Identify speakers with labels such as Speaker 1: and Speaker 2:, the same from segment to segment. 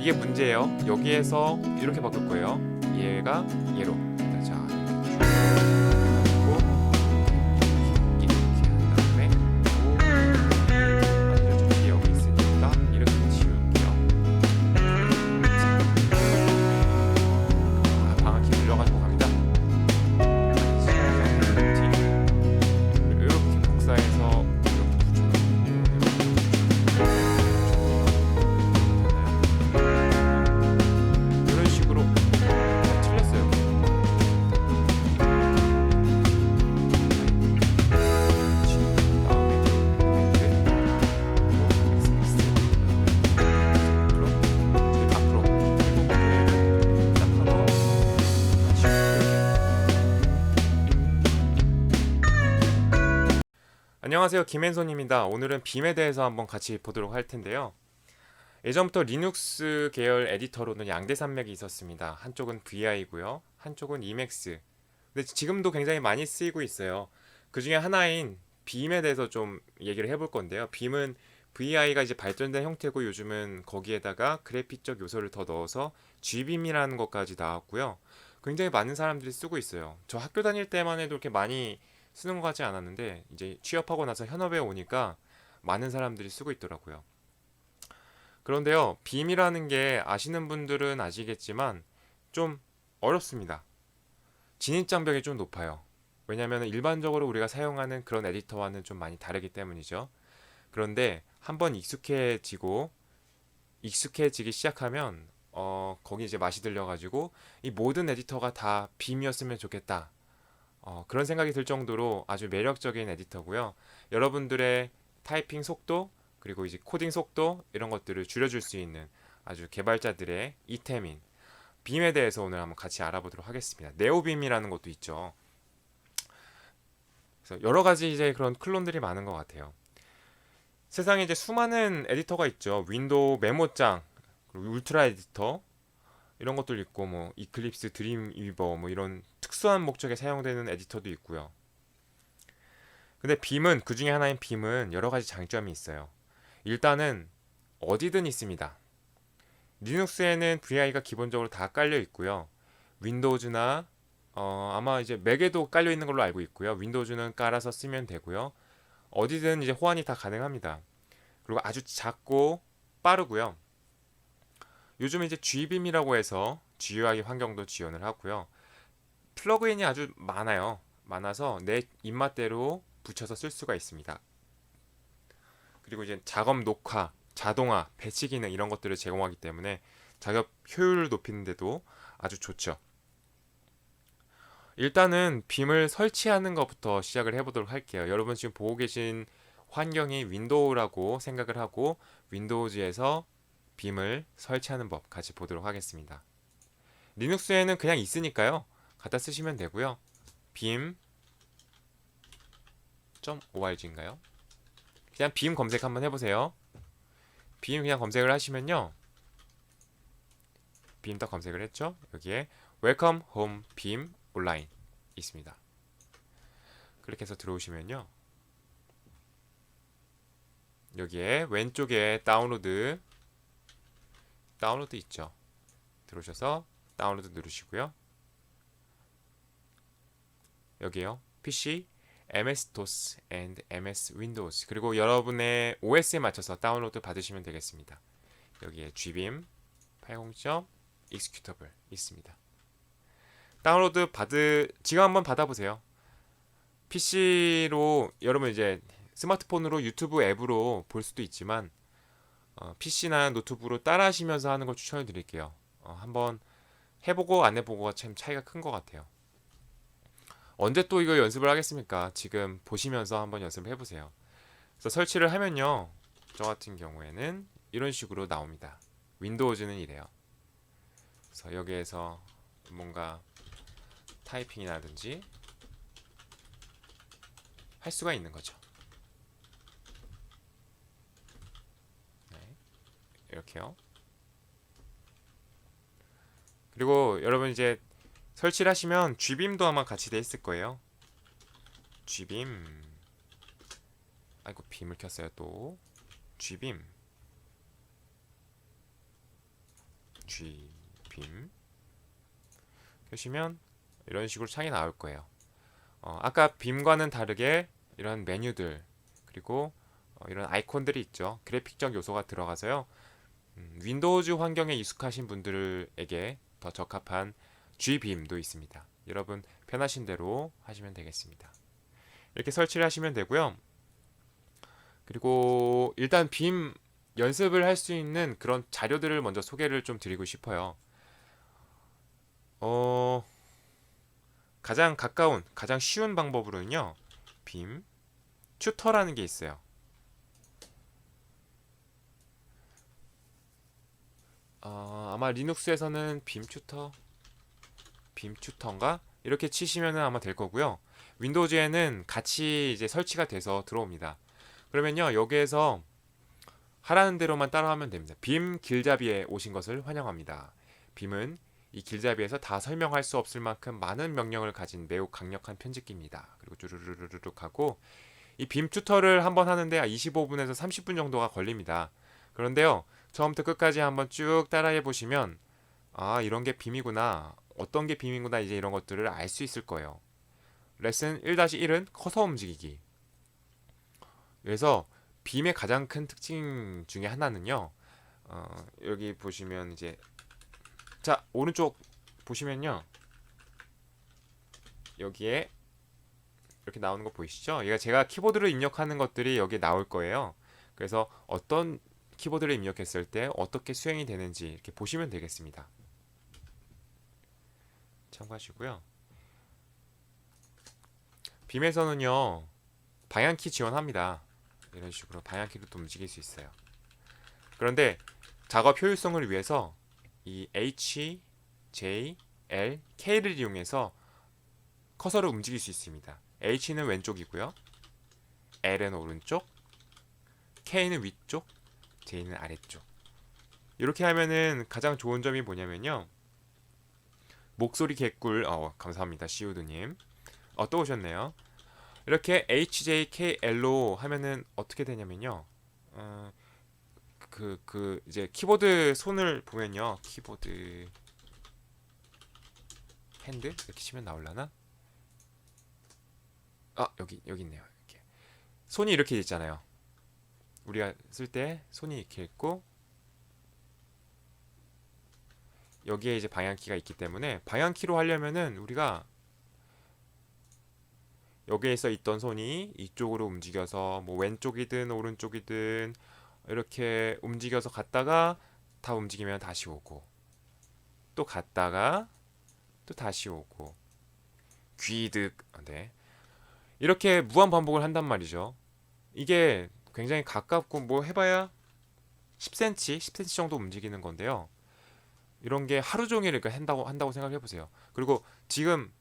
Speaker 1: 이게 문제예요. 여기에서 이렇게 바꿀 거예요. 얘가 얘로. 자, 이렇게 쭉 이렇게 한 다음에 만들어줄게. 여기 있으니까 이렇게 지울게요. 방향키 눌려가지고 갑니다. 이렇게 복사해서 안녕하세요, 김앤손입니다. 오늘은 빔에 대해서 한번 같이 보도록 할 텐데요. 예전부터 리눅스 계열 에디터로는 양대 산맥이 있었습니다. 한쪽은 VI고요, 한쪽은 Emacs. 근데 지금도 굉장히 많이 쓰이고 있어요. 그 중에 하나인 빔에 대해서 좀 얘기를 해볼 건데요. 빔은 VI가 이제 발전된 형태고 요즘은 거기에다가 그래픽적 요소를 더 넣어서 G빔이라는 것까지 나왔고요. 굉장히 많은 사람들이 쓰고 있어요. 저 학교 다닐 때만 해도 이렇게 많이 쓰는 것 같지 않았는데 이제 취업하고 나서 현업에 오니까 많은 사람들이 쓰고 있더라고요. 그런데요, 빔이라는 게 아시는 분들은 아시겠지만 좀 어렵습니다. 진입장벽이 좀 높아요. 왜냐하면 일반적으로 우리가 사용하는 그런 에디터와는 좀 많이 다르기 때문이죠. 그런데 한번 익숙해지기 시작하면 거기 이제 맛이 들려가지고 이 모든 에디터가 다 빔이었으면 좋겠다. 그런 생각이 들 정도로 아주 매력적인 에디터고요. 여러분들의 타이핑 속도 그리고 이제 코딩 속도 이런 것들을 줄여줄 수 있는 아주 개발자들의 이템인 빔에 대해서 오늘 한번 같이 알아보도록 하겠습니다. 네오빔이라는 것도 있죠. 그래서 여러 가지 이제 그런 클론들이 많은 것 같아요. 세상에 이제 수많은 에디터가 있죠. 윈도우 메모장, 그리고 울트라 에디터 이런 것들 있고 뭐 이클립스, 드림위버 뭐 이런 특수한 목적에 사용되는 에디터도 있고요. 근데 빔은 그 중에 하나인 빔은 여러 가지 장점이 있어요. 일단은 어디든 있습니다. 리눅스에는 VI가 기본적으로 다 깔려 있고요. 윈도우즈나 아마 이제 맥에도 깔려 있는 걸로 알고 있고요. 윈도우즈는 깔아서 쓰면 되고요. 어디든 이제 호환이 다 가능합니다. 그리고 아주 작고 빠르고요. 요즘 이제 G빔이라고 해서 GUI 환경도 지원을 하고요. 플러그인이 아주 많아요. 많아서 내 입맛대로 붙여서 쓸 수가 있습니다. 그리고 이제 작업 녹화, 자동화, 배치 기능 이런 것들을 제공하기 때문에 작업 효율을 높이는데도 아주 좋죠. 일단은 빔을 설치하는 것부터 시작을 해보도록 할게요. 여러분 지금 보고 계신 환경이 윈도우라고 생각을 하고 윈도우즈에서 빔을 설치하는 법 같이 보도록 하겠습니다. 리눅스에는 그냥 있으니까요. 갖다 쓰시면 되고요. 빔.org인가요? 그냥 빔 검색 한번 해보세요. 빔 그냥 검색을 하시면요. 빔 더 검색을 했죠. 여기에 Welcome Home 빔 온라인 있습니다. 클릭해서 들어오시면요. 여기에 왼쪽에 다운로드 있죠. 들어오셔서 다운로드 누르시고요. 여기요. PC, MS-DOS and MS Windows 그리고 여러분의 OS에 맞춰서 다운로드 받으시면 되겠습니다. 여기에 G빔 80. Executable 있습니다. 다운로드 지금 한번 받아보세요. PC로 여러분 이제 스마트폰으로 유튜브 앱으로 볼 수도 있지만 PC나 노트북으로 따라하시면서 하는 걸 추천해 드릴게요. 한번 해보고 안 해보고가 참 차이가 큰 것 같아요. 언제 또 이거 연습을 하겠습니까? 지금 보시면서 한번 연습을 해보세요. 그래서 설치를 하면요. 저 같은 경우에는 이런 식으로 나옵니다. 윈도우즈는 이래요. 그래서 여기에서 뭔가 타이핑이라든지 할 수가 있는 거죠. 네, 이렇게요. 그리고 여러분 이제 설치를 하시면 G빔도 아마 같이 돼 있을 거예요. G빔. 아이고 빔을 켰어요 또. G빔. G 빔 켜시면 이런 식으로 창이 나올 거예요. 아까 빔과는 다르게 이런 메뉴들 그리고 이런 아이콘들이 있죠. 그래픽적 요소가 들어가서요. 윈도우즈 환경에 익숙하신 분들에게 더 적합한 G빔도 있습니다. 여러분 편하신 대로 하시면 되겠습니다. 이렇게 설치를 하시면 되고요. 그리고 일단 빔 연습을 할 수 있는 그런 자료들을 먼저 소개를 좀 드리고 싶어요. 어, 가장 가까운, 가장 쉬운 방법으로는요. 빔 튜터라는 게 있어요. 아마 리눅스에서는 빔 튜터인가? 이렇게 치시면은 아마 될 거고요. 윈도우즈에는 같이 이제 설치가 돼서 들어옵니다. 그러면요, 여기에서 하라는 대로만 따라하면 됩니다. 빔 길잡이에 오신 것을 환영합니다. 빔은 이 길잡이에서 다 설명할 수 없을 만큼 많은 명령을 가진 매우 강력한 편집기입니다. 그리고 쭈르르르륵 하고 이 빔 튜터를 한번 하는데 25분에서 30분 정도가 걸립니다. 그런데요, 처음부터 끝까지 한번 쭉 따라해 보시면 이런 게 빔이구나. 어떤 게 빔이구나. 이제 이런 것들을 알 수 있을 거예요. 레슨 1-1은 커서 움직이기. 그래서 빔의 가장 큰 특징 중에 하나는요. 여기 보시면 이제 자 오른쪽 보시면요. 여기에 이렇게 나오는 거 보이시죠? 얘가 제가 키보드를 입력하는 것들이 여기에 나올 거예요. 그래서 어떤 키보드를 입력했을 때 어떻게 수행이 되는지 이렇게 보시면 되겠습니다. 참고하시고요. 빔에서는요. 방향키 지원합니다. 이런 식으로 방향키로 또 움직일 수 있어요. 그런데 작업 효율성을 위해서 이 H, J, L, K를 이용해서 커서를 움직일 수 있습니다. H는 왼쪽이고요. L은 오른쪽, K는 위쪽, J는 아래쪽. 이렇게 하면은 가장 좋은 점이 뭐냐면요. 목소리 개꿀, 감사합니다. 시우드님. 또 오셨네요. 이렇게 HJKL로 하면은 어떻게 되냐면요. 이제 키보드 손을 보면요. 키보드 핸드 이렇게 치면 나올라나? 여기 있네요. 이렇게 손이 이렇게 있잖아요. 우리가 쓸 때 손이 이렇게 있고 여기에 이제 방향키가 있기 때문에 방향키로 하려면은 우리가 여기에서 있던 손이 이쪽으로 움직여서 뭐 왼쪽이든 오른쪽이든 이렇게 움직여서 갔다가 다 움직이면 다시 오고 또 갔다가 또 다시 오고 귀득 네. 이렇게 무한 반복을 한단 말이죠. 이게 굉장히 가깝고 뭐 해봐야 10cm, 10cm 정도 움직이는 건데요. 이런 게 하루 종일 이렇게 한다고 생각해 보세요. 그리고 지금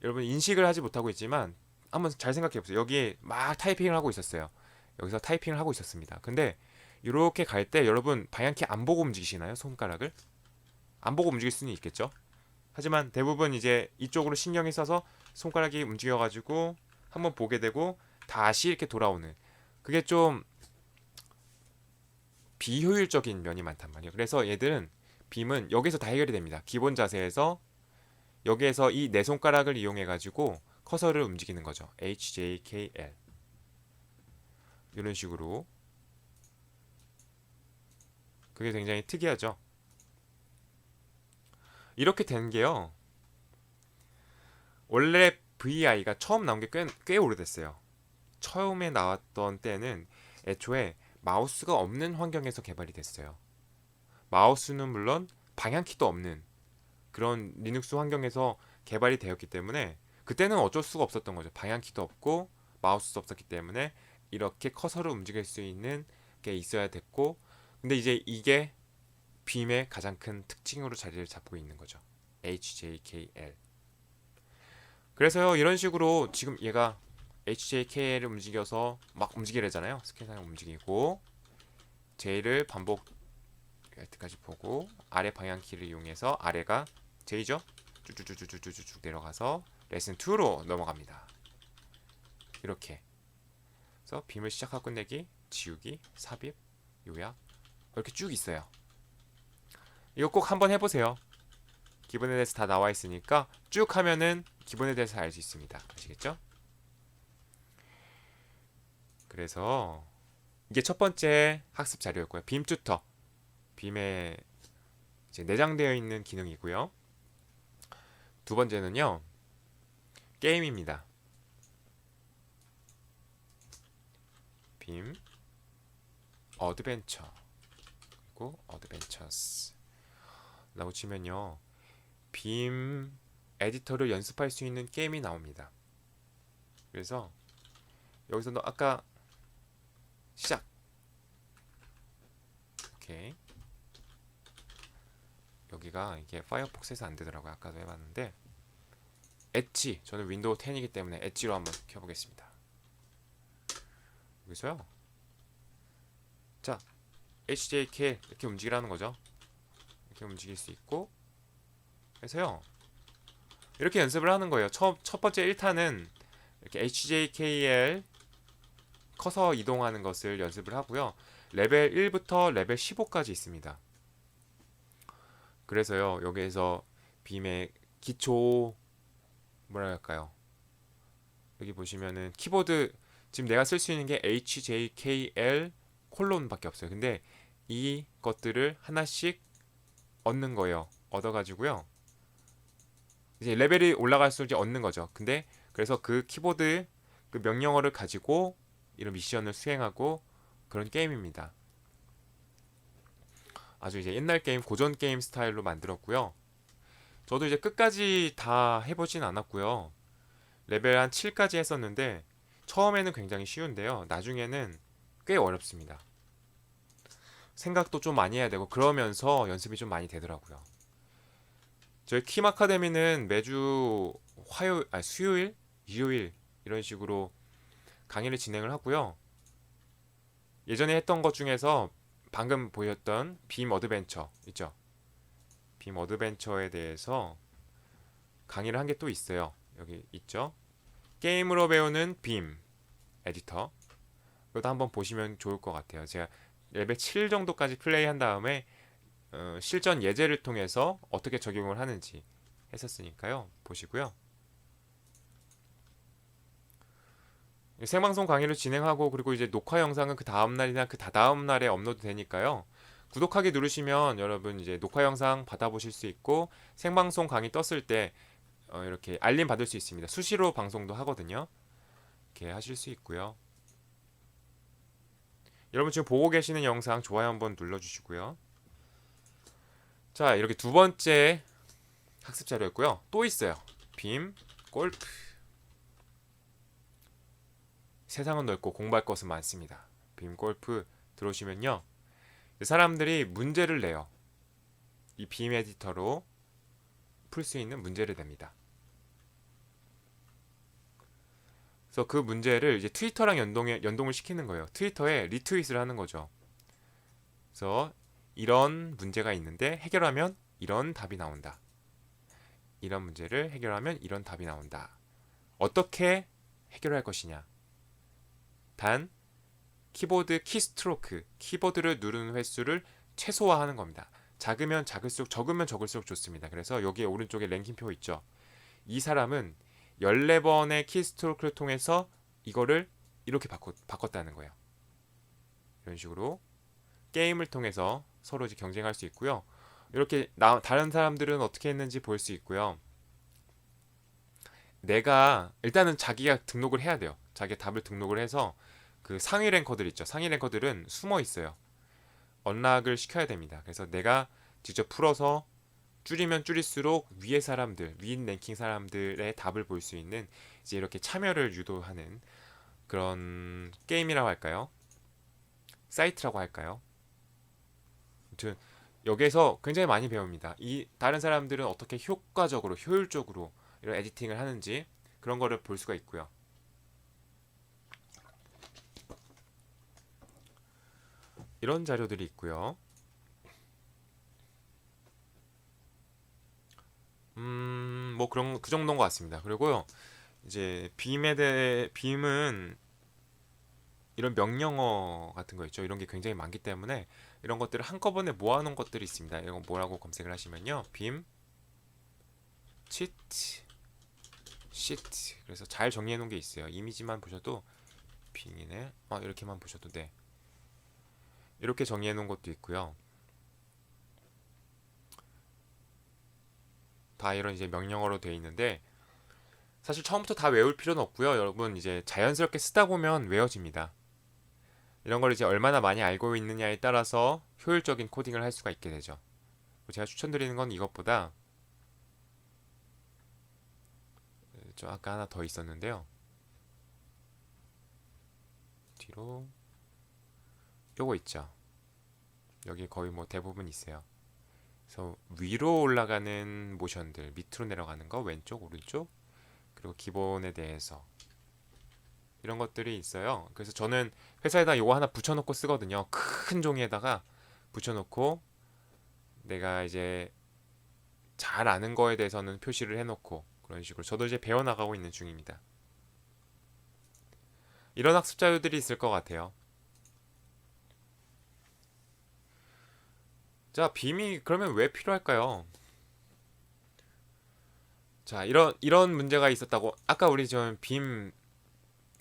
Speaker 1: 여러분 인식을 하지 못하고 있지만 한번 잘 생각해 보세요. 여기에 막 타이핑을 하고 있었어요. 여기서 타이핑을 하고 있었습니다. 근데 이렇게 갈 때 여러분 방향키 안 보고 움직이시나요? 손가락을? 안 보고 움직일 수는 있겠죠. 하지만 대부분 이제 이쪽으로 신경이 써서 손가락이 움직여가지고 한번 보게 되고 다시 이렇게 돌아오는 그게 좀 비효율적인 면이 많단 말이에요. 그래서 얘들은 빔은 여기서 다 해결이 됩니다. 기본 자세에서 여기에서 이 네 손가락을 이용해 가지고 커서를 움직이는 거죠. HJKL 이런 식으로 그게 굉장히 특이하죠. 이렇게 된 게요. 원래 VI가 처음 나온 게 꽤 오래됐어요. 처음에 나왔던 때는 애초에 마우스가 없는 환경에서 개발이 됐어요. 마우스는 물론 방향키도 없는 그런 리눅스 환경에서 개발이 되었기 때문에 그때는 어쩔 수가 없었던 거죠. 방향키도 없고 마우스도 없었기 때문에 이렇게 커서를 움직일 수 있는 게 있어야 됐고 근데 이제 이게 빔의 가장 큰 특징으로 자리를 잡고 있는 거죠. HJKL. 그래서요 이런 식으로 지금 얘가 HJKL을 움직여서 막 움직이래잖아요. 스캔상을 움직이고 J를 반복 Alt까지 보고 아래 방향키를 이용해서 아래가 J죠? 쭉쭉쭉쭉쭉쭉 내려가서 레슨 2로 넘어갑니다. 이렇게 그래서 빔을 시작하고 끝내기, 지우기, 삽입, 요약 이렇게 쭉 있어요. 이거 꼭 한번 해보세요. 기본에 대해서 다 나와 있으니까 쭉 하면은 기본에 대해서 알 수 있습니다. 아시겠죠? 그래서 이게 첫 번째 학습 자료였고요. 빔 튜터. 빔에 이제 내장되어 있는 기능이고요. 두 번째는요. 게임입니다. 빔 어드벤처 그리고 어드벤처스 라고 치면요. 빔 에디터를 연습할 수 있는 게임이 나옵니다. 그래서 여기서도 아까 시작. 오케이. 여기가 이게 파이어폭스에서 안 되더라고요. 아까도 해봤는데 엣지. 저는 윈도우 10이기 때문에 엣지로 한번 켜보겠습니다. 여기서요. 자, HJK 이렇게 움직이라는 거죠. 이렇게 움직일 수 있고 그래서요. 이렇게 연습을 하는 거예요. 첫 번째 1탄은 이렇게 HJKL 커서 이동하는 것을 연습을 하고요. 레벨 1부터 레벨 15까지 있습니다. 그래서요. 여기에서 빔의 기초 뭐라 할까요? 여기 보시면은 키보드 지금 내가 쓸 수 있는 게 HJKL 콜론밖에 없어요. 근데 이 것들을 하나씩 얻는 거예요. 얻어가지고요. 이제 레벨이 올라갈수록 이제 얻는 거죠. 근데 그래서 그 키보드 그 명령어를 가지고 이런 미션을 수행하고 그런 게임입니다. 아주 이제 옛날 게임, 고전 게임 스타일로 만들었고요. 저도 이제 끝까지 다 해보진 않았고요. 레벨 한 7까지 했었는데 처음에는 굉장히 쉬운데요. 나중에는 꽤 어렵습니다. 생각도 좀 많이 해야 되고 그러면서 연습이 좀 많이 되더라고요. 저희 킴 아카데미는 매주 수요일, 일요일 이런 식으로 강의를 진행을 하고요. 예전에 했던 것 중에서 방금 보였던 빔 어드벤처 있죠? 빔 어드벤처에 대해서 강의를 한 게 또 있어요. 여기 있죠? 게임으로 배우는 빔 에디터. 이것도 한번 보시면 좋을 것 같아요. 제가 레벨 7 정도까지 플레이한 다음에 실전 예제를 통해서 어떻게 적용을 하는지 했었으니까요. 보시고요. 생방송 강의를 진행하고 그리고 이제 녹화 영상은 그 다음 날이나 그 다다음 날에 업로드 되니까요. 구독하기 누르시면 여러분 이제 녹화 영상 받아보실 수 있고 생방송 강의 떴을 때 이렇게 알림 받을 수 있습니다. 수시로 방송도 하거든요. 이렇게 하실 수 있고요. 여러분 지금 보고 계시는 영상 좋아요 한번 눌러주시고요. 자, 이렇게 두 번째 학습 자료였고요. 또 있어요. 빔 골프. 세상은 넓고 공부할 것은 많습니다. 빔 골프 들어오시면요. 사람들이 문제를 내요. 이 빔 에디터로 풀 수 있는 문제를 냅니다. 그래서 그 문제를 이제 트위터랑 연동을 시키는 거예요. 트위터에 리트윗을 하는 거죠. 그래서 이런 문제가 있는데 해결하면 이런 답이 나온다. 이런 문제를 해결하면 이런 답이 나온다. 어떻게 해결할 것이냐? 단 키보드 키스트로크, 키보드를 누르는 횟수를 최소화하는 겁니다. 작으면 작을수록 적으면 적을수록 좋습니다. 그래서 여기 오른쪽에 랭킹표 있죠. 이 사람은 14번의 키스트로크를 통해서 이거를 이렇게 바꿨다는 거예요. 이런 식으로 게임을 통해서 서로 이제 경쟁할 수 있고요. 이렇게 다른 사람들은 어떻게 했는지 볼 수 있고요. 내가 일단은 자기가 등록을 해야 돼요. 자기 답을 등록을 해서 그 상위 랭커들 있죠. 상위 랭커들은 숨어 있어요. 언락을 시켜야 됩니다. 그래서 내가 직접 풀어서 줄이면 줄일수록 위의 사람들, 위 랭킹 사람들의 답을 볼 수 있는 이제 이렇게 참여를 유도하는 그런 게임이라고 할까요? 사이트라고 할까요? 아무튼 여기에서 굉장히 많이 배웁니다. 이 다른 사람들은 어떻게 효과적으로, 효율적으로 이런 에디팅을 하는지 그런 거를 볼 수가 있고요. 이런 자료들이 있고요. 뭐 그런 그 정도인 것 같습니다. 그리고요, 이제 빔은 이런 명령어 같은 거 있죠. 이런 게 굉장히 많기 때문에 이런 것들을 한꺼번에 모아놓은 것들이 있습니다. 이건 뭐라고 검색을 하시면요, 빔 치트 시트. 그래서 잘 정리해 놓은 게 있어요. 이미지만 보셔도 빙이네. 이렇게만 보셔도 돼. 이렇게 정리해 놓은 것도 있고요. 다 이런 이제 명령어로 되어 있는데 사실 처음부터 다 외울 필요는 없고요. 여러분 이제 자연스럽게 쓰다 보면 외워집니다. 이런 걸 이제 얼마나 많이 알고 있느냐에 따라서 효율적인 코딩을 할 수가 있게 되죠. 제가 추천드리는 건 이것보다 저 아까 하나 더 있었는데요. 뒤로 요거 있죠. 여기 거의 뭐 대부분 있어요. 그래서 위로 올라가는 모션들, 밑으로 내려가는 거, 왼쪽, 오른쪽, 그리고 기본에 대해서 이런 것들이 있어요. 그래서 저는 회사에다 요거 하나 붙여놓고 쓰거든요. 큰 종이에다가 붙여놓고 내가 이제 잘 아는 거에 대해서는 표시를 해놓고 그런 식으로 저도 이제 배워나가고 있는 중입니다. 이런 학습 자료들이 있을 것 같아요. 자, 빔이 그러면 왜 필요할까요? 자, 이런 문제가 있었다고 아까 우리 빔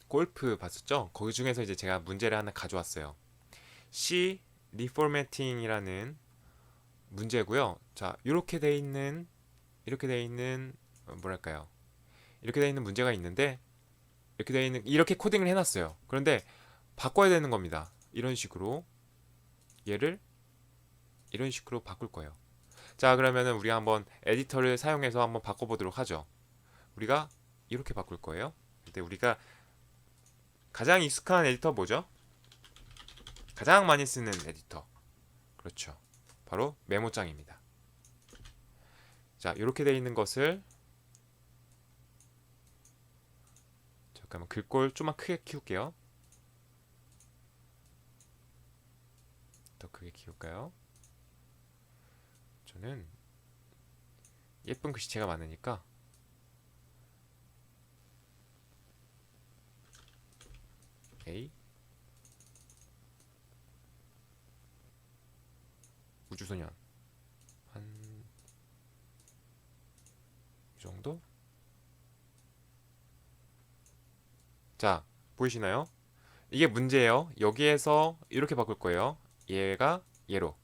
Speaker 1: 골프 봤었죠? 거기 중에서 이제 제가 문제를 하나 가져왔어요. C 리포매팅이라는 문제고요. 자, 이렇게 돼 있는 뭐랄까요? 이렇게 돼 있는 문제가 있는데 이렇게 코딩을 해놨어요. 그런데 바꿔야 되는 겁니다. 이런 식으로 얘를 이런 식으로 바꿀 거예요. 자, 그러면은 우리가 한번 에디터를 사용해서 한번 바꿔보도록 하죠. 우리가 이렇게 바꿀 거예요. 근데 우리가 가장 익숙한 에디터 뭐죠? 가장 많이 쓰는 에디터. 그렇죠. 바로 메모장입니다. 자, 이렇게 돼 있는 것을 잠깐만 글꼴 좀만 크게 키울게요. 더 크게 키울까요? 저는 예쁜 글씨체가 많으니까 A 우주소년 한 이 정도? 자, 보이시나요? 이게 문제예요. 여기에서 이렇게 바꿀 거예요. 얘가 얘로.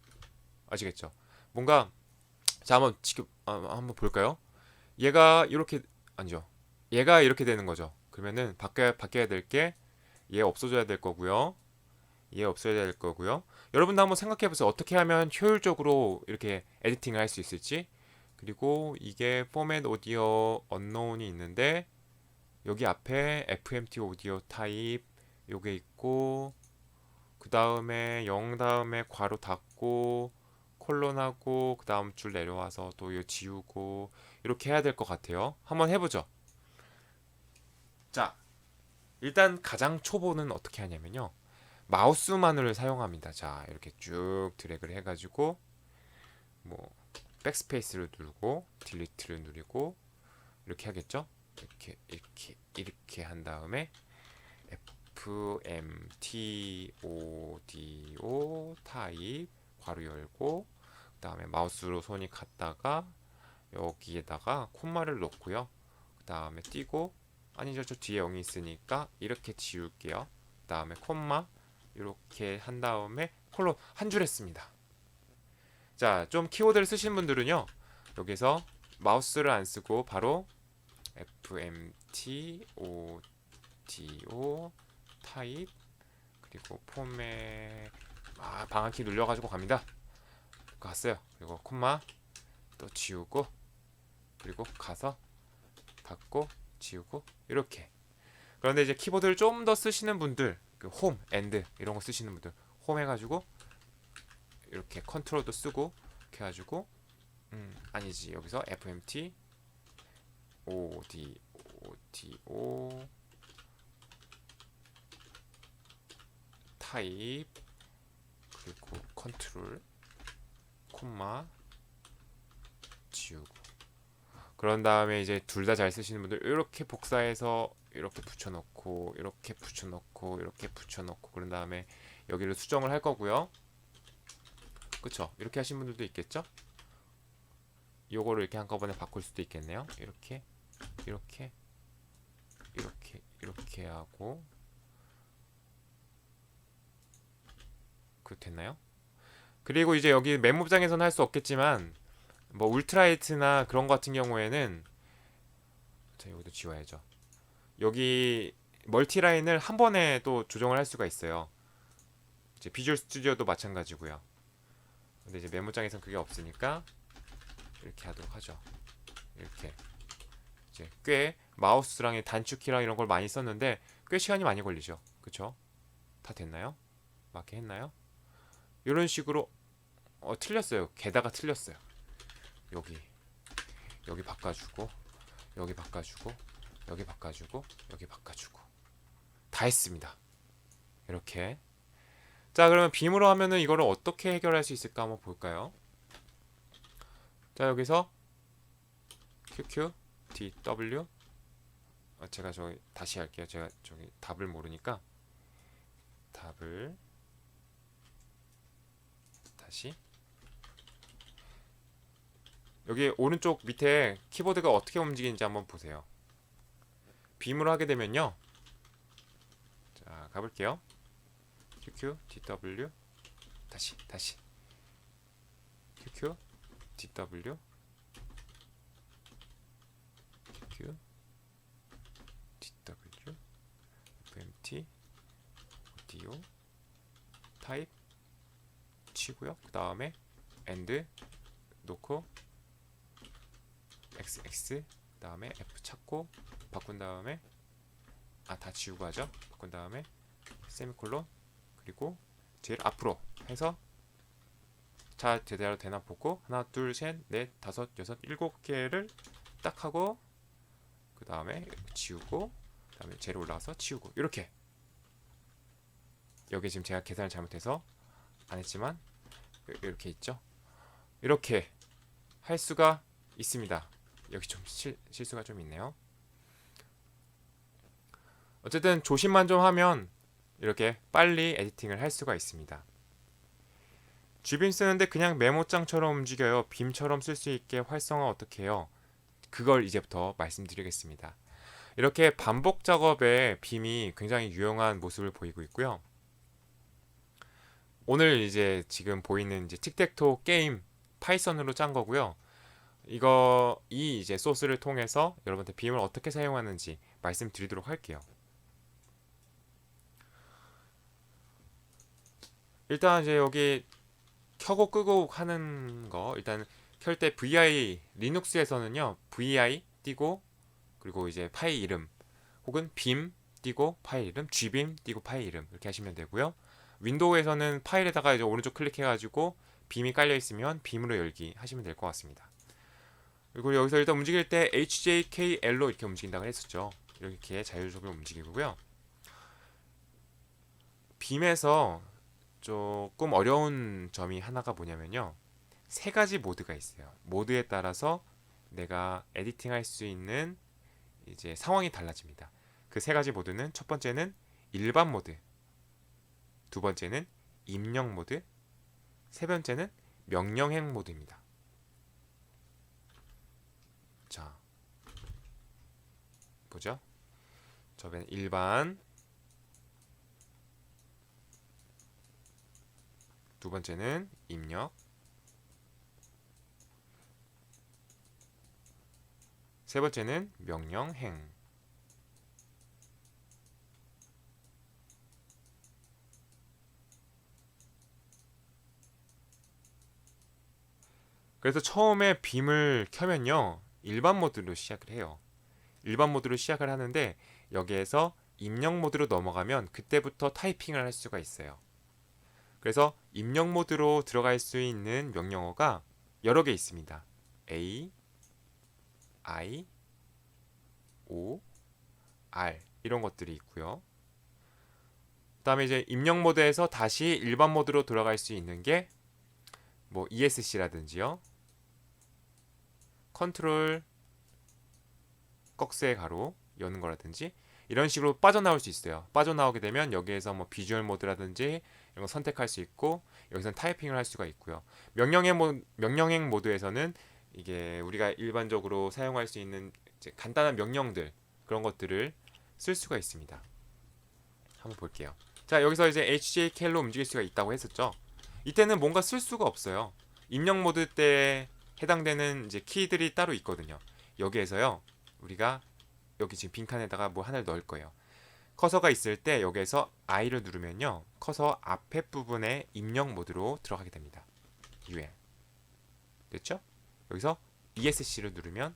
Speaker 1: 아시겠죠? 뭔가 자, 한번 볼까요? 얘가 이렇게 아니죠. 얘가 이렇게 되는 거죠. 그러면은 바뀌어야 될 게 얘 없어져야 될 거고요. 얘 없어져야 될 거고요. 여러분도 한번 생각해 보세요. 어떻게 하면 효율적으로 이렇게 에디팅을 할 수 있을지. 그리고 이게 포맷 오디오 언노운이 있는데 여기 앞에 FMT 오디오 타입 요게 있고 그 다음에 0 다음에 괄호 닫고 콜론하고 그 다음 줄 내려와서 또 이거 지우고 이렇게 해야 될 것 같아요. 한번 해보죠. 자, 일단 가장 초보는 어떻게 하냐면요. 마우스만을 사용합니다. 자, 이렇게 쭉 드래그를 해가지고 뭐 백스페이스를 누르고 딜리트를 누르고 이렇게 하겠죠. 이렇게 한 다음에 FMT 오디오 타입 괄호 열고 그 다음에 마우스로 손이 갔다가 여기에다가 콤마를 넣고요. 그 다음에 띄고 아니죠, 저 뒤에 0이 있으니까 이렇게 지울게요. 그 다음에 콤마 이렇게 한 다음에 콜론 한 줄 했습니다. 자, 좀 키워드를 쓰신 분들은요, 여기서 마우스를 안 쓰고 바로 FMT 오디오 타입 그리고 포맷 방향키 눌려가지고 갑니다. 갔어요. 그리고 콤마 또 지우고 그리고 가서 닫고 지우고 이렇게. 그런데 이제 키보드를 좀 더 쓰시는 분들, 그 홈, 엔드 이런 거 쓰시는 분들 홈 해가지고 이렇게 컨트롤도 쓰고 이렇게 해가지고 아니지 여기서 FMT ODO 타입 그리고 컨트롤 콤마 지우고 그런 다음에 이제 둘 다 잘 쓰시는 분들 이렇게 복사해서 이렇게 붙여놓고 이렇게 붙여놓고 이렇게 붙여놓고 그런 다음에 여기를 수정을 할 거고요. 그쵸? 이렇게 하신 분들도 있겠죠? 요거를 이렇게 한꺼번에 바꿀 수도 있겠네요. 이렇게 이렇게 이렇게 하고 그 됐나요? 그리고 이제 여기 메모장에서는 할 수 없겠지만 뭐 울트라이트나 그런 거 같은 경우에는 자, 여기도 지워야죠. 여기 멀티라인을 한 번에 또 조정을 할 수가 있어요. 이제 비주얼 스튜디오도 마찬가지고요. 근데 이제 메모장에선 그게 없으니까 이렇게 하도록 하죠. 이렇게 이제 꽤 마우스랑 단축키랑 이런 걸 많이 썼는데 꽤 시간이 많이 걸리죠. 그쵸? 다 됐나요? 맞게 했나요? 이런 식으로 틀렸어요. 게다가 틀렸어요. 여기 여기 바꿔주고 여기 바꿔주고 여기 바꿔주고 여기 바꿔주고 다 했습니다. 이렇게. 자, 그러면 빔으로 하면은 이거를 어떻게 해결할 수 있을까 한번 볼까요? 자, 여기서 QQ DW 제가 저기 다시 할게요. 제가 저기 답을 모르니까 답을 다시 여기 오른쪽 밑에 키보드가 어떻게 움직이는지 한번 보세요. 빔으로 하게 되면요. 자, 가볼게요. QQ DW 다시 QQ DW QQ DW FMT 오디오 타입 치고요. 그 다음에 AND 놓고 XX 그 다음에 F 찾고 바꾼 다음에 다 지우고 하죠. 바꾼 다음에 세미콜론 그리고 제일 앞으로 해서 자 제대로 되나 보고 하나 둘 셋 넷 다섯 여섯 일곱 개를 딱 하고 그 다음에 지우고 그 다음에 제일 올라와서 지우고 이렇게 여기 지금 제가 계산을 잘못해서 안 했지만 이렇게 있죠. 이렇게 할 수가 있습니다. 여기 좀 실수가 좀 있네요. 어쨌든 조심만 좀 하면 이렇게 빨리 에디팅을 할 수가 있습니다. G빔 쓰는데 그냥 메모장처럼 움직여요. 빔처럼 쓸 수 있게 활성화 어떻게 해요? 그걸 이제부터 말씀드리겠습니다. 이렇게 반복 작업에 빔이 굉장히 유용한 모습을 보이고 있고요. 오늘 이제 지금 보이는 이제 틱택토 게임 파이썬으로 짠 거고요. 이 이제 소스를 통해서 여러분들 빔을 어떻게 사용하는지 말씀드리도록 할게요. 일단 이제 여기 켜고 끄고 하는 거 일단 켤 때 VI 리눅스에서는요 VI 띄고 그리고 이제 파일 이름 혹은 빔 띄고 파일 이름 G빔 띄고 파일 이름 이렇게 하시면 되고요. 윈도우에서는 파일에다가 이제 오른쪽 클릭해가지고 빔이 깔려 있으면 빔으로 열기 하시면 될 것 같습니다. 그리고 여기서 일단 움직일 때 HJKL로 이렇게 움직인다고 했었죠. 이렇게 자율적으로 움직이고요. 빔에서 조금 어려운 점이 하나가 뭐냐면요. 세 가지 모드가 있어요. 모드에 따라서 내가 에디팅 할 수 있는 이제 상황이 달라집니다. 그 세 가지 모드는 첫 번째는 일반 모드, 두 번째는 입력 모드, 세 번째는 명령행 모드입니다. 자, 보죠. 저번에 일반, 두 번째는 입력, 세 번째는 명령행. 그래서 처음에 빔을 켜면요. 일반 모드로 시작을 해요. 일반 모드로 시작을 하는데 여기에서 입력 모드로 넘어가면 그때부터 타이핑을 할 수가 있어요. 그래서 입력 모드로 들어갈 수 있는 명령어가 여러 개 있습니다. A, I, O, R 이런 것들이 있고요. 그 다음에 이제 입력 모드에서 다시 일반 모드로 돌아갈 수 있는 게 뭐 ESC라든지요. 컨트롤 꺽쇠 가로 여는 거라든지 이런 식으로 빠져나올 수 있어요. 빠져나오게 되면 여기에서 뭐 비주얼 모드라든지 이런 거 선택할 수 있고 여기서는 타이핑을 할 수가 있고요. 명령행 모드에서는 이게 우리가 일반적으로 사용할 수 있는 이제 간단한 명령들 그런 것들을 쓸 수가 있습니다. 한번 볼게요. 자, 여기서 이제 HJK로 움직일 수가 있다고 했었죠. 이때는 뭔가 쓸 수가 없어요. 입력 모드 때 해당되는 이제 키들이 따로 있거든요. 여기에서요, 우리가 여기 지금 빈칸에다가 뭐 하나를 넣을 거예요. 커서가 있을 때 여기에서 I를 누르면요, 커서 앞에 부분에 입력 모드로 들어가게 됩니다. UL 됐죠? 여기서 ESC를 누르면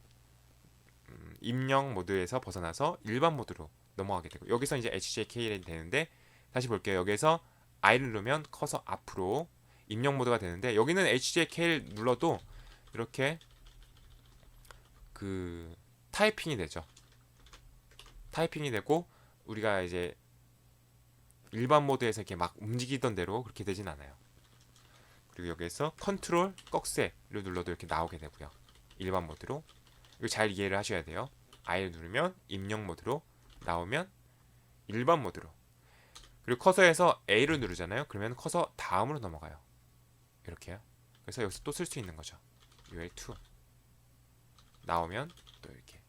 Speaker 1: 입력 모드에서 벗어나서 일반 모드로 넘어가게 되고, 여기서 이제 HJK이 되는데, 다시 볼게요. 여기에서 I를 누르면 커서 앞으로 입력 모드가 되는데, 여기는 HJK를 눌러도 이렇게 그 타이핑이 되죠. 타이핑이 되고 우리가 이제 일반 모드에서 이렇게 막 움직이던 대로 그렇게 되진 않아요. 그리고 여기에서 컨트롤 꺽쇠를 눌러도 이렇게 나오게 되고요. 일반 모드로. 이거 잘 이해를 하셔야 돼요. I를 누르면 입력 모드로, 나오면 일반 모드로. 그리고 커서에서 A를 누르잖아요. 그러면 커서 다음으로 넘어가요. 이렇게요. 그래서 여기서 또 쓸 수 있는 거죠. UL2 나오면 또 이렇게.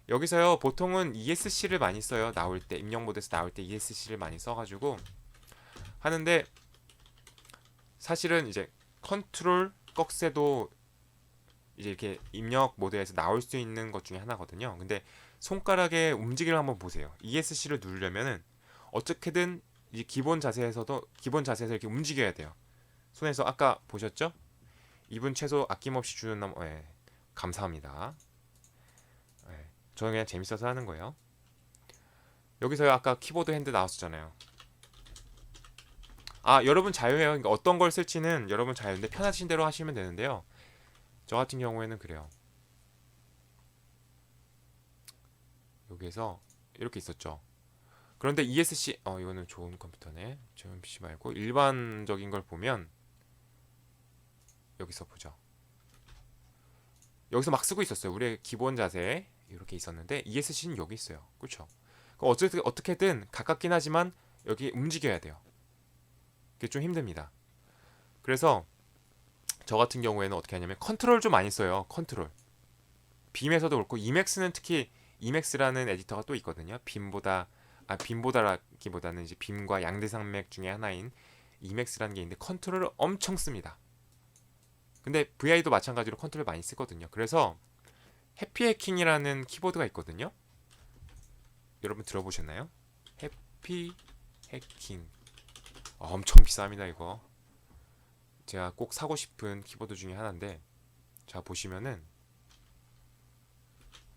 Speaker 1: 여기서요, 보통은 ESC를 많이 써요. 나올 때, 입력 모드에서 나올 때 ESC를 많이 써가지고 하는데, 사실은 이제 컨트롤 꺽쇠도 이제 이렇게 입력 모드에서 나올 수 있는 것 중에 하나거든요. 근데 손가락의 움직임을 한번 보세요. ESC를 누르려면은 어떻게든 이 기본 자세에서 이렇게 움직여야 돼요. 손에서 아까 보셨죠? 2분 최소 아낌없이 주는 감사합니다. 저는 그냥 재밌어서 하는 거예요. 여기서 아까 키보드 핸드 나왔었잖아요. 아, 여러분 자유예요. 그러니까 어떤 걸 쓸지는 여러분 자유인데 편하신 대로 하시면 되는데요. 저 같은 경우에는 그래요. 여기에서 이렇게 있었죠. 그런데 ESC 이거는 좋은 컴퓨터네. 좋은 PC 말고 일반적인 걸 보면 여기서 보죠. 여기서 막 쓰고 있었어요. 우리의 기본 자세 이렇게 있었는데 ESC는 여기 있어요. 그렇죠? 어떻게든 가깝긴 하지만 여기 움직여야 돼요. 그게 좀 힘듭니다. 그래서 저 같은 경우에는 어떻게 하냐면 컨트롤 좀 많이 써요. 컨트롤. 빔에서도 그렇고 이맥스는 특히 이맥스라는 에디터가 또 있거든요. 빔보다라기보다는 이제 빔과 양대산맥 중에 하나인 이맥스라는 게 있는데 컨트롤을 엄청 씁니다. 근데 VI도 마찬가지로 컨트롤 많이 쓰거든요. 그래서 해피해킹이라는 키보드가 있거든요. 여러분 들어보셨나요? 해피해킹. 엄청 비쌉니다 이거. 제가 꼭 사고 싶은 키보드 중에 하나인데, 자 보시면은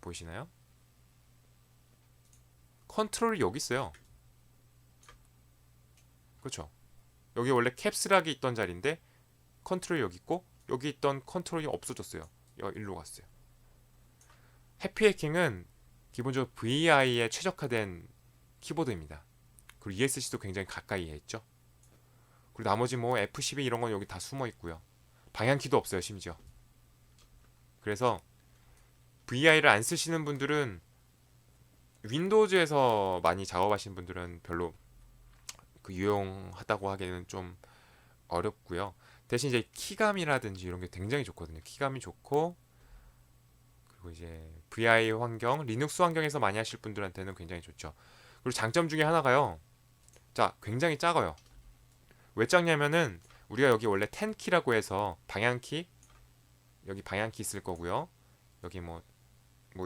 Speaker 1: 보이시나요? 컨트롤이 여기 있어요. 그렇죠? 여기 원래 캡스락이 있던 자리인데 컨트롤이 여기 있고, 여기 있던 컨트롤이 없어졌어요. 일로 갔어요. 해피해킹은 기본적으로 VI에 최적화된 키보드입니다. 그리고 ESC도 굉장히 가까이에 있죠. 그리고 나머지 뭐 F12 이런 건 여기 다 숨어 있고요. 방향키도 없어요, 심지어. 그래서 VI를 안 쓰시는 분들은, 윈도우즈에서 많이 작업하시는 분들은 별로 유용하다고 하기에는 좀 어렵고요. 대신 이제 키감이라든지 이런 게 굉장히 좋거든요. 키감이 좋고, 그리고 이제 VI 환경, 리눅스 환경에서 많이 하실 분들한테는 굉장히 좋죠. 그리고 장점 중에 하나가요. 자, 굉장히 작아요. 왜 작냐면은 우리가 여기 원래 10키라고 해서 방향키, 여기 방향키 있을 거고요. 여기 뭐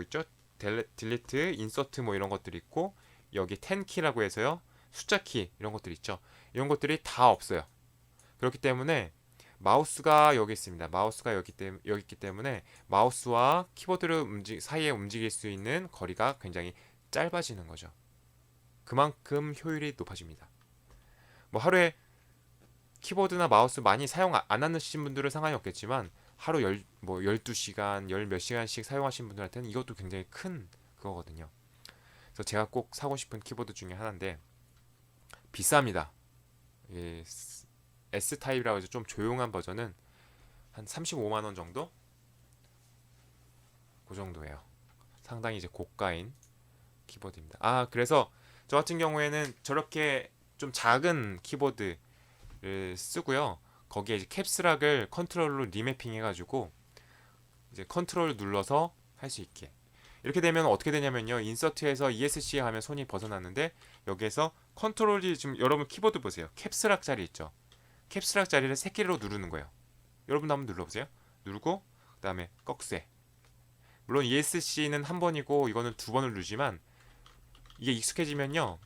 Speaker 1: 있죠? 딜리트, 인서트 뭐 이런 것들이 있고, 여기 10키라고 해서요. 숫자키 이런 것들 있죠. 이런 것들이 다 없어요. 그렇기 때문에 마우스가 여기 있습니다. 마우스가 여기 있기 때문에 마우스와 키보드를 사이에 움직일 수 있는 거리가 굉장히 짧아지는 거죠. 그만큼 효율이 높아집니다. 뭐 하루에 키보드나 마우스 많이 사용 안 하시는 분들은 상관이 없겠지만, 하루 12시간, 열 몇 시간씩 사용하시는 분들한테는 이것도 굉장히 큰 그거거든요. 그래서 제가 꼭 사고 싶은 키보드 중에 하나인데, 비쌉니다. S타입이라고 해서 좀 조용한 버전은 한 35만원 정도? 그 정도예요. 상당히 이제 고가인 키보드입니다. 아, 그래서 저 같은 경우에는 저렇게 좀 작은 키보드, 쓰고요. 거기에 이제 캡스락을 컨트롤로 리매핑 해가지고 이제 컨트롤 눌러서 할 수 있게. 이렇게 되면 어떻게 되냐면요. 인서트에서 ESC 하면 손이 벗어났는데 여기에서 컨트롤이 지금 여러분 키보드 보세요. 캡스락 자리 있죠. 캡스락 자리를 새끼로 누르는 거예요. 여러분도 한번 눌러보세요. 누르고 그다음에 꺽쇠. 물론 ESC는 한 번이고 이거는 두 번을 누르지만 이게 익숙해지면요.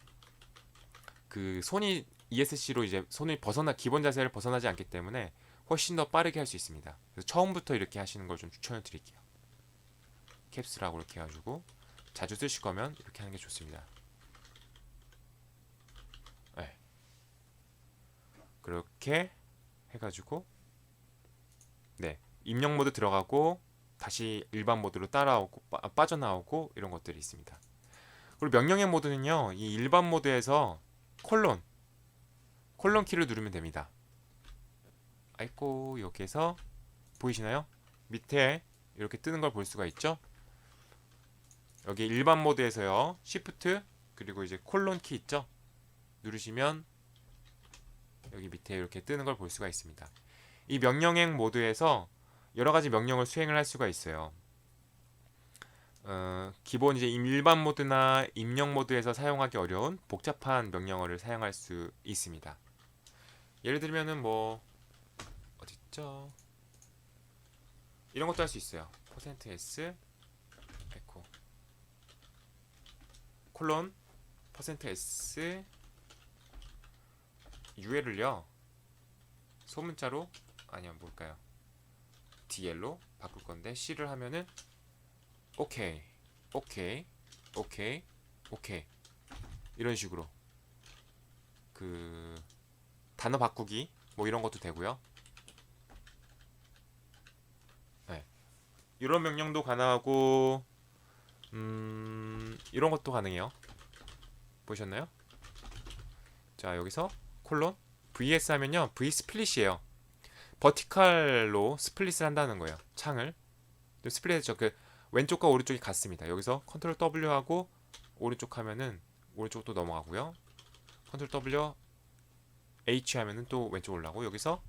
Speaker 1: 그 손이 ESC로 이제 손이 기본 자세를 벗어나지 않기 때문에 훨씬 더 빠르게 할 수 있습니다. 그래서 처음부터 이렇게 하시는 걸 좀 추천을 드릴게요. 캡스라고 이렇게 해가지고 자주 쓰실 거면 이렇게 하는 게 좋습니다. 네. 그렇게 해가지고 네 입력 모드 들어가고 다시 일반 모드로 따라오고 빠져나오고 이런 것들이 있습니다. 그리고 명령의 모드는요 이 일반 모드에서 콜론 키를 누르면 됩니다. 아이고 여기에서 보이시나요? 밑에 이렇게 뜨는 걸 볼 수가 있죠? 여기 일반 모드에서요 Shift 그리고 이제 콜론 키 있죠? 누르시면 여기 밑에 이렇게 뜨는 걸 볼 수가 있습니다. 이 명령행 모드에서 여러 가지 명령을 수행을 할 수가 있어요. 기본 이제 일반 모드나 입력 모드에서 사용하기 어려운 복잡한 명령어를 사용할 수 있습니다. 예를 들면은 뭐 어딨죠? 이런 것도 할 수 있어요. %s 에코 콜론 %s UL을요 소문자로 아니야 뭘까요? DL로 바꿀 건데 C를 하면은 오케이 오케이 오케이 오케이 이런 식으로 그 단어 바꾸기 뭐 이런 것도 되고요. 네. 이런 명령도 가능하고 이런 것도 가능해요. 보셨나요? 자 여기서 콜론 vs 하면요 v 스플릿이에요. 버티칼로 스플릿을 한다는 거예요. 창을 스플릿했죠. 그 왼쪽과 오른쪽이 같습니다. 여기서 컨트롤 W 하고 오른쪽 하면은 오른쪽도 넘어가고요. 컨트롤 W H 하면은 또 왼쪽 올라가고 여기서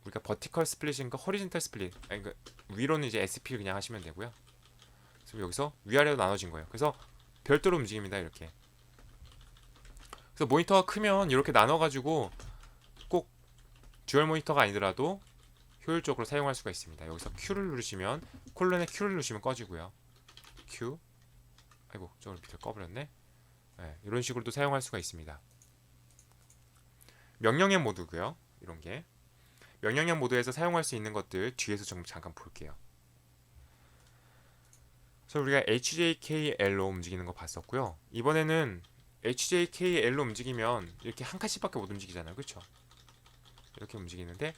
Speaker 1: 우리가 버티컬 스플릿인가 호리젠탈 스플릿 아니 그 위로는 이제 SP 그냥 하시면 되고요. 그래서 여기서 위아래로 나눠진 거예요. 그래서 별도로 움직입니다. 이렇게. 그래서 모니터가 크면 이렇게 나눠가지고 꼭 듀얼 모니터가 아니더라도 효율적으로 사용할 수가 있습니다. 여기서 Q를 누르시면 콜론에 Q를 누르시면 꺼지고요. Q 아이고 저걸 밑에 꺼버렸네. 네, 이런 식으로도 사용할 수가 있습니다. 명령형 모드고요. 이런 게 명령형 모드에서 사용할 수 있는 것들 뒤에서 좀 잠깐 볼게요. 그래서 우리가 HJKL로 움직이는 거 봤었고요. 이번에는 HJKL로 움직이면 이렇게 한 칸씩밖에 못 움직이잖아요. 그렇죠? 이렇게 움직이는데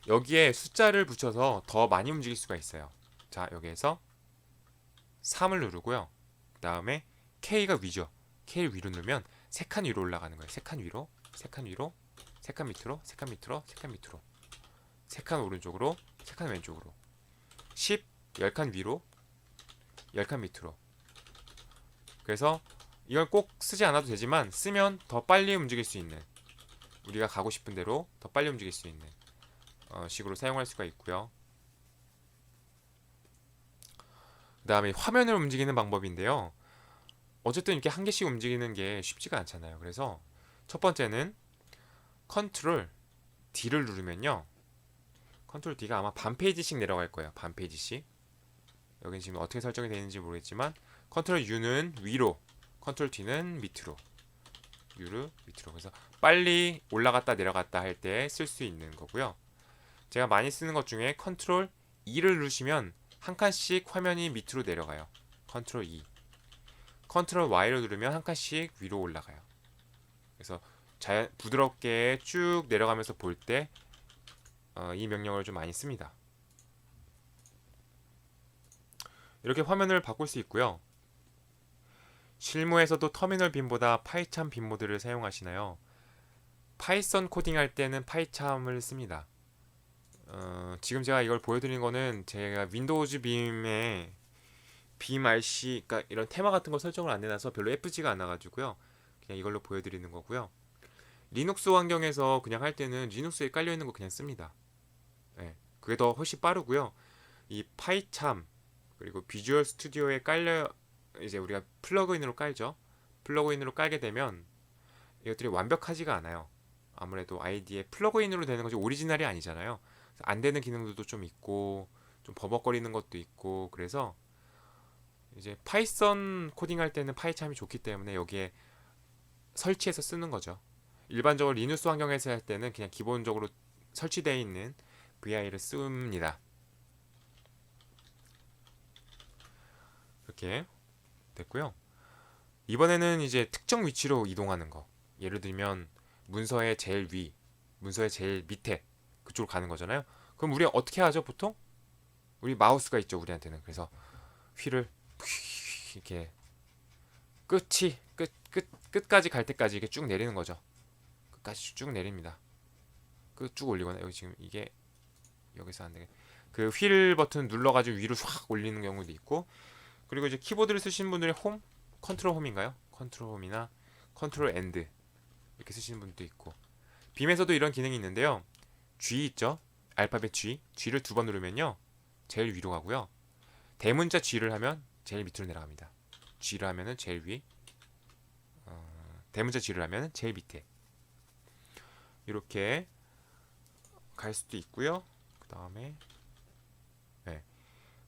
Speaker 1: 여기에 숫자를 붙여서 더 많이 움직일 수가 있어요. 자 여기에서 3을 누르고요. 그 다음에 K가 위죠. K 위로 누르면 3칸 위로 올라가는 거예요. 3칸 위로, 3칸 위로, 3칸 밑으로, 3칸 밑으로, 3칸 밑으로, 3칸 오른쪽으로, 3칸 왼쪽으로 10, 10칸 위로, 10칸 밑으로. 그래서 이걸 꼭 쓰지 않아도 되지만 쓰면 더 빨리 움직일 수 있는 우리가 가고 싶은 대로 더 빨리 움직일 수 있는 식으로 사용할 수가 있고요. 그 다음에 화면을 움직이는 방법인데요. 어쨌든 이렇게 한 개씩 움직이는 게 쉽지가 않잖아요. 그래서 첫 번째는 컨트롤 D를 누르면요. 컨트롤 D가 아마 반 페이지씩 내려갈 거예요. 반 페이지씩. 여기는 지금 어떻게 설정이 되는지 모르겠지만 컨트롤 U는 위로, 컨트롤 D는 밑으로, U를 밑으로. 그래서 빨리 올라갔다 내려갔다 할 때 쓸 수 있는 거고요. 제가 많이 쓰는 것 중에 컨트롤 E를 누르시면 한 칸씩 화면이 밑으로 내려가요. 컨트롤 E. 컨트롤 Y를 누르면 한 칸씩 위로 올라가요. 그래서 부드럽게 쭉 내려가면서 볼 때 이 명령을 좀 많이 씁니다. 이렇게 화면을 바꿀 수 있고요. 실무에서도 터미널 빔보다 파이참 빔 모드를 사용하시나요? 파이썬 코딩할 때는 파이참을 씁니다. 지금 제가 이걸 보여드리는 거는 제가 윈도우즈 빔에 빔 RC, 그러니까 이런 테마 같은 거 설정을 안 해놔서 별로 예쁘지가 않아가지고요. 그냥 이걸로 보여드리는 거고요. 리눅스 환경에서 그냥 할 때는 리눅스에 깔려 있는 거 그냥 씁니다. 예, 그게 더 훨씬 빠르고요. 이 파이참 그리고 비주얼 스튜디오에 깔려 이제 우리가 플러그인으로 깔죠. 플러그인으로 깔게 되면 이것들이 완벽하지가 않아요. 아무래도 아이디에 플러그인으로 되는 거지 오리지널이 아니잖아요. 안 되는 기능들도 좀 있고 좀 버벅거리는 것도 있고 그래서 이제 파이썬 코딩할 때는 파이참이 좋기 때문에 여기에 설치해서 쓰는 거죠. 일반적으로 리눅스 환경에서 할 때는 그냥 기본적으로 설치되어 있는 VI를 씁니다. 이렇게 됐고요. 이번에는 이제 특정 위치로 이동하는 거. 예를 들면 문서의 제일 위, 문서의 제일 밑에 그쪽으로 가는 거잖아요. 그럼 우리 어떻게 하죠, 보통? 우리 마우스가 있죠, 우리한테는. 그래서 휠을 이렇게 끝까지 갈 때까지 이렇게 쭉 내리는 거죠. 끝까지 쭉 내립니다. 끝 쭉 올리거나 여기 지금 이게 여기서 안 되게 그 휠 버튼 눌러가지고 위로 확 올리는 경우도 있고 그리고 이제 키보드를 쓰시는 분들이 홈, 컨트롤 홈인가요? 컨트롤 홈이나 컨트롤 엔드 이렇게 쓰시는 분도 있고 빔에서도 이런 기능이 있는데요. G 있죠? 알파벳 G를 두 번 누르면요 제일 위로 가고요. 대문자 G를 하면 제일 밑으로 내려갑니다. G를 하면은 제일 위, 대문자 G를 하면 제일 밑에 이렇게 갈 수도 있고요. 그 다음에 네.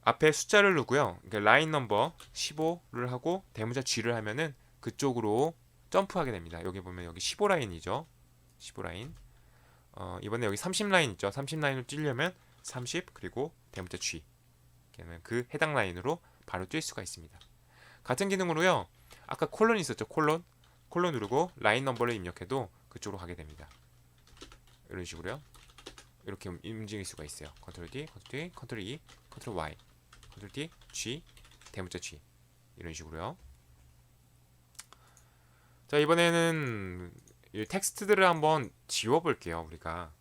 Speaker 1: 앞에 숫자를 누르고요. 그러니까 라인 넘버 15를 하고 대문자 G를 하면은 그쪽으로 점프하게 됩니다. 여기 보면 여기 15 라인이죠. 15 라인. 이번에 여기 30 라인 있죠. 30 라인을 뛰려면 30 그리고 대문자 G. 그러면 그 해당 라인으로 바로 뛸 수가 있습니다. 같은 기능으로요. 아까 콜론 있었죠. 콜론 누르고 라인 넘버를 입력해도 그쪽으로 가게 됩니다. 이런 식으로요. 이렇게 움직일 수가 있어요. 컨트롤 D, 컨트롤 D, 컨트롤 E, 컨트롤 Y, 컨트롤 D, G, 대문자 G 이런 식으로요. 자 이번에는 이 텍스트들을 한번 지워볼게요. 우리가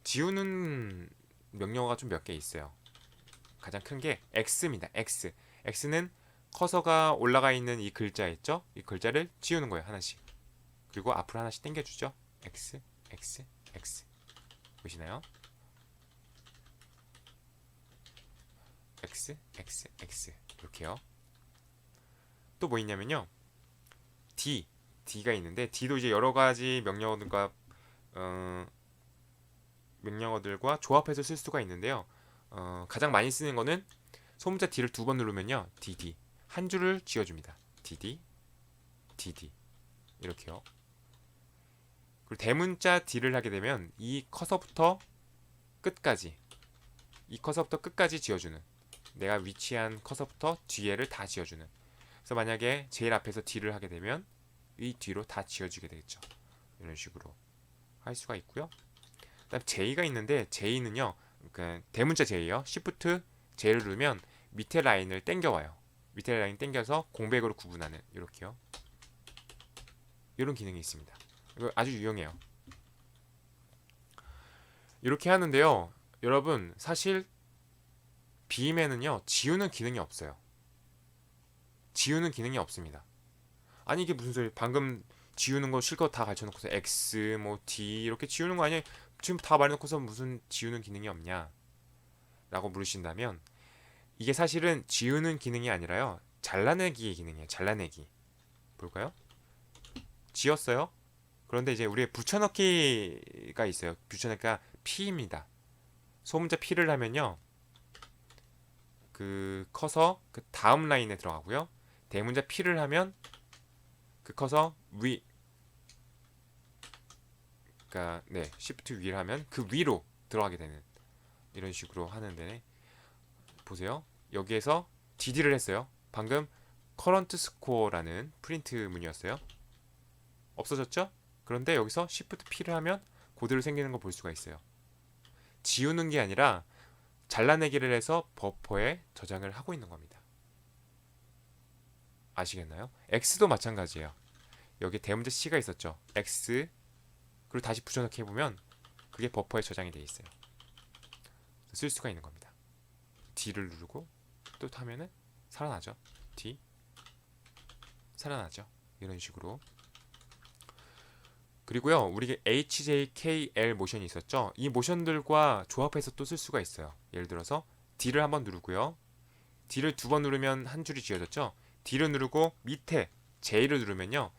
Speaker 1: 지우는 명령어가 좀 몇 개 있어요. 가장 큰 게 X입니다. X. X는 커서가 올라가 있는 이 글자 있죠? 이 글자를 지우는 거예요. 하나씩. 그리고 앞으로 하나씩 당겨주죠. X, X, X. 보시나요? X, X, X. 이렇게요. 또 뭐 있냐면요. D가 있는데 D도 이제 여러 가지 명령어들과 조합해서 쓸 수가 있는데요. 가장 많이 쓰는 거는 소문자 D를 두 번 누르면요. DD 한 줄을 지어줍니다. DD 이렇게요. 그리고 대문자 D를 하게 되면 이 커서부터 끝까지 지어주는 내가 위치한 커서부터 뒤에를 다 지어주는 그래서 만약에 제일 앞에서 D를 하게 되면 이 뒤로 다 지어주게 되겠죠. 이런 식으로 할 수가 있고요. 그다음 J가 있는데 J는요. 그러니까 대문자 J요. Shift J를 누르면 밑에 라인을 당겨와요. 밑에 라인 당겨서 공백으로 구분하는 이렇게요. 이런 기능이 있습니다. 이거 아주 유용해요. 이렇게 하는데요. 여러분 사실 빔에는요. 지우는 기능이 없어요. 지우는 기능이 없습니다. 아니 이게 무슨 소리? 방금 지우는 거 실컷 다 가르쳐놓고서 X, 뭐 D 이렇게 지우는 거 아니야? 지금 다 말해놓고서 무슨 지우는 기능이 없냐? 라고 물으신다면 이게 사실은 지우는 기능이 아니라요. 잘라내기의 기능이에요. 잘라내기. 볼까요? 지웠어요. 그런데 이제 우리의 붙여넣기가 있어요. 붙여넣기가 P입니다. 소문자 P를 하면요. 그 커서 그 다음 라인에 들어가고요. 대문자 P를 하면 그 커서 위 그러니까 네, Shift 위를 하면 그 위로 들어가게 되는 이런 식으로 하는데 보세요. 여기에서 DD를 했어요. 방금 current score라는 프린트 문이었어요. 없어졌죠? 그런데 여기서 Shift P를 하면 그대로 생기는 거 볼 수가 있어요. 지우는 게 아니라 잘라내기를 해서 버퍼에 저장을 하고 있는 겁니다. 아시겠나요? X도 마찬가지예요. 여기 대문자 C가 있었죠. X 그리고 다시 붙여넣기 해보면 그게 버퍼에 저장이 되어 있어요. 쓸 수가 있는 겁니다. D를 누르고 또 하면은 살아나죠. D 살아나죠. 이런 식으로 그리고요, 우리 HJKL 모션이 있었죠? 이 모션들과 조합해서 또 쓸 수가 있어요. 예를 들어서 D를 한번 누르고요. D를 두 번 누르면 한 줄이 지어졌죠? D를 누르고 밑에 J를 누르면요,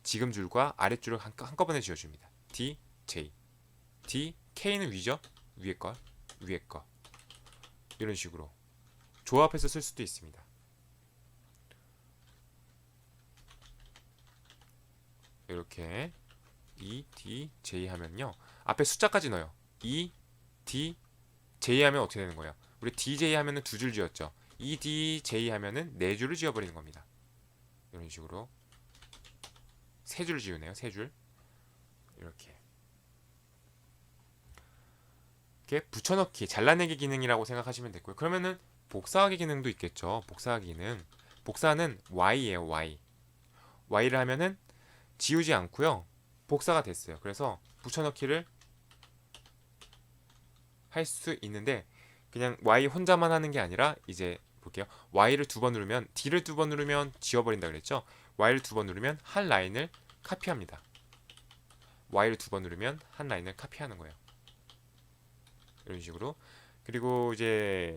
Speaker 1: 지금 줄과 아랫줄을 한꺼번에 지어줍니다. D, J. D, K는 위죠? 위에 거, 위에 거. 이런 식으로 조합해서 쓸 수도 있습니다. 이렇게 E, D, J 하면요, 앞에 숫자까지 넣어요. E, D, J 하면 어떻게 되는 거예요? 우리 DJ 하면은 두 줄 지었죠. E, D, J 하면은 네 줄을 지어버리는 겁니다. 이런 식으로 세 줄 지우네요. 세 줄. 이렇게 붙여넣기, 잘라내기 기능이라고 생각하시면 되고요. 그러면은 복사하기 기능도 있겠죠. 복사하기 기능. 복사는 Y예요. Y. Y를 하면은 지우지 않고요, 복사가 됐어요. 그래서 붙여넣기를 할 수 있는데, 그냥 Y 혼자만 하는 게 아니라, 이제 볼게요. Y를 두 번 누르면, D를 두 번 누르면 지워버린다 그랬죠. Y를 두 번 누르면 한 라인을 카피합니다. Y를 두 번 누르면 한 라인을 카피하는 거예요. 이런 식으로. 그리고 이제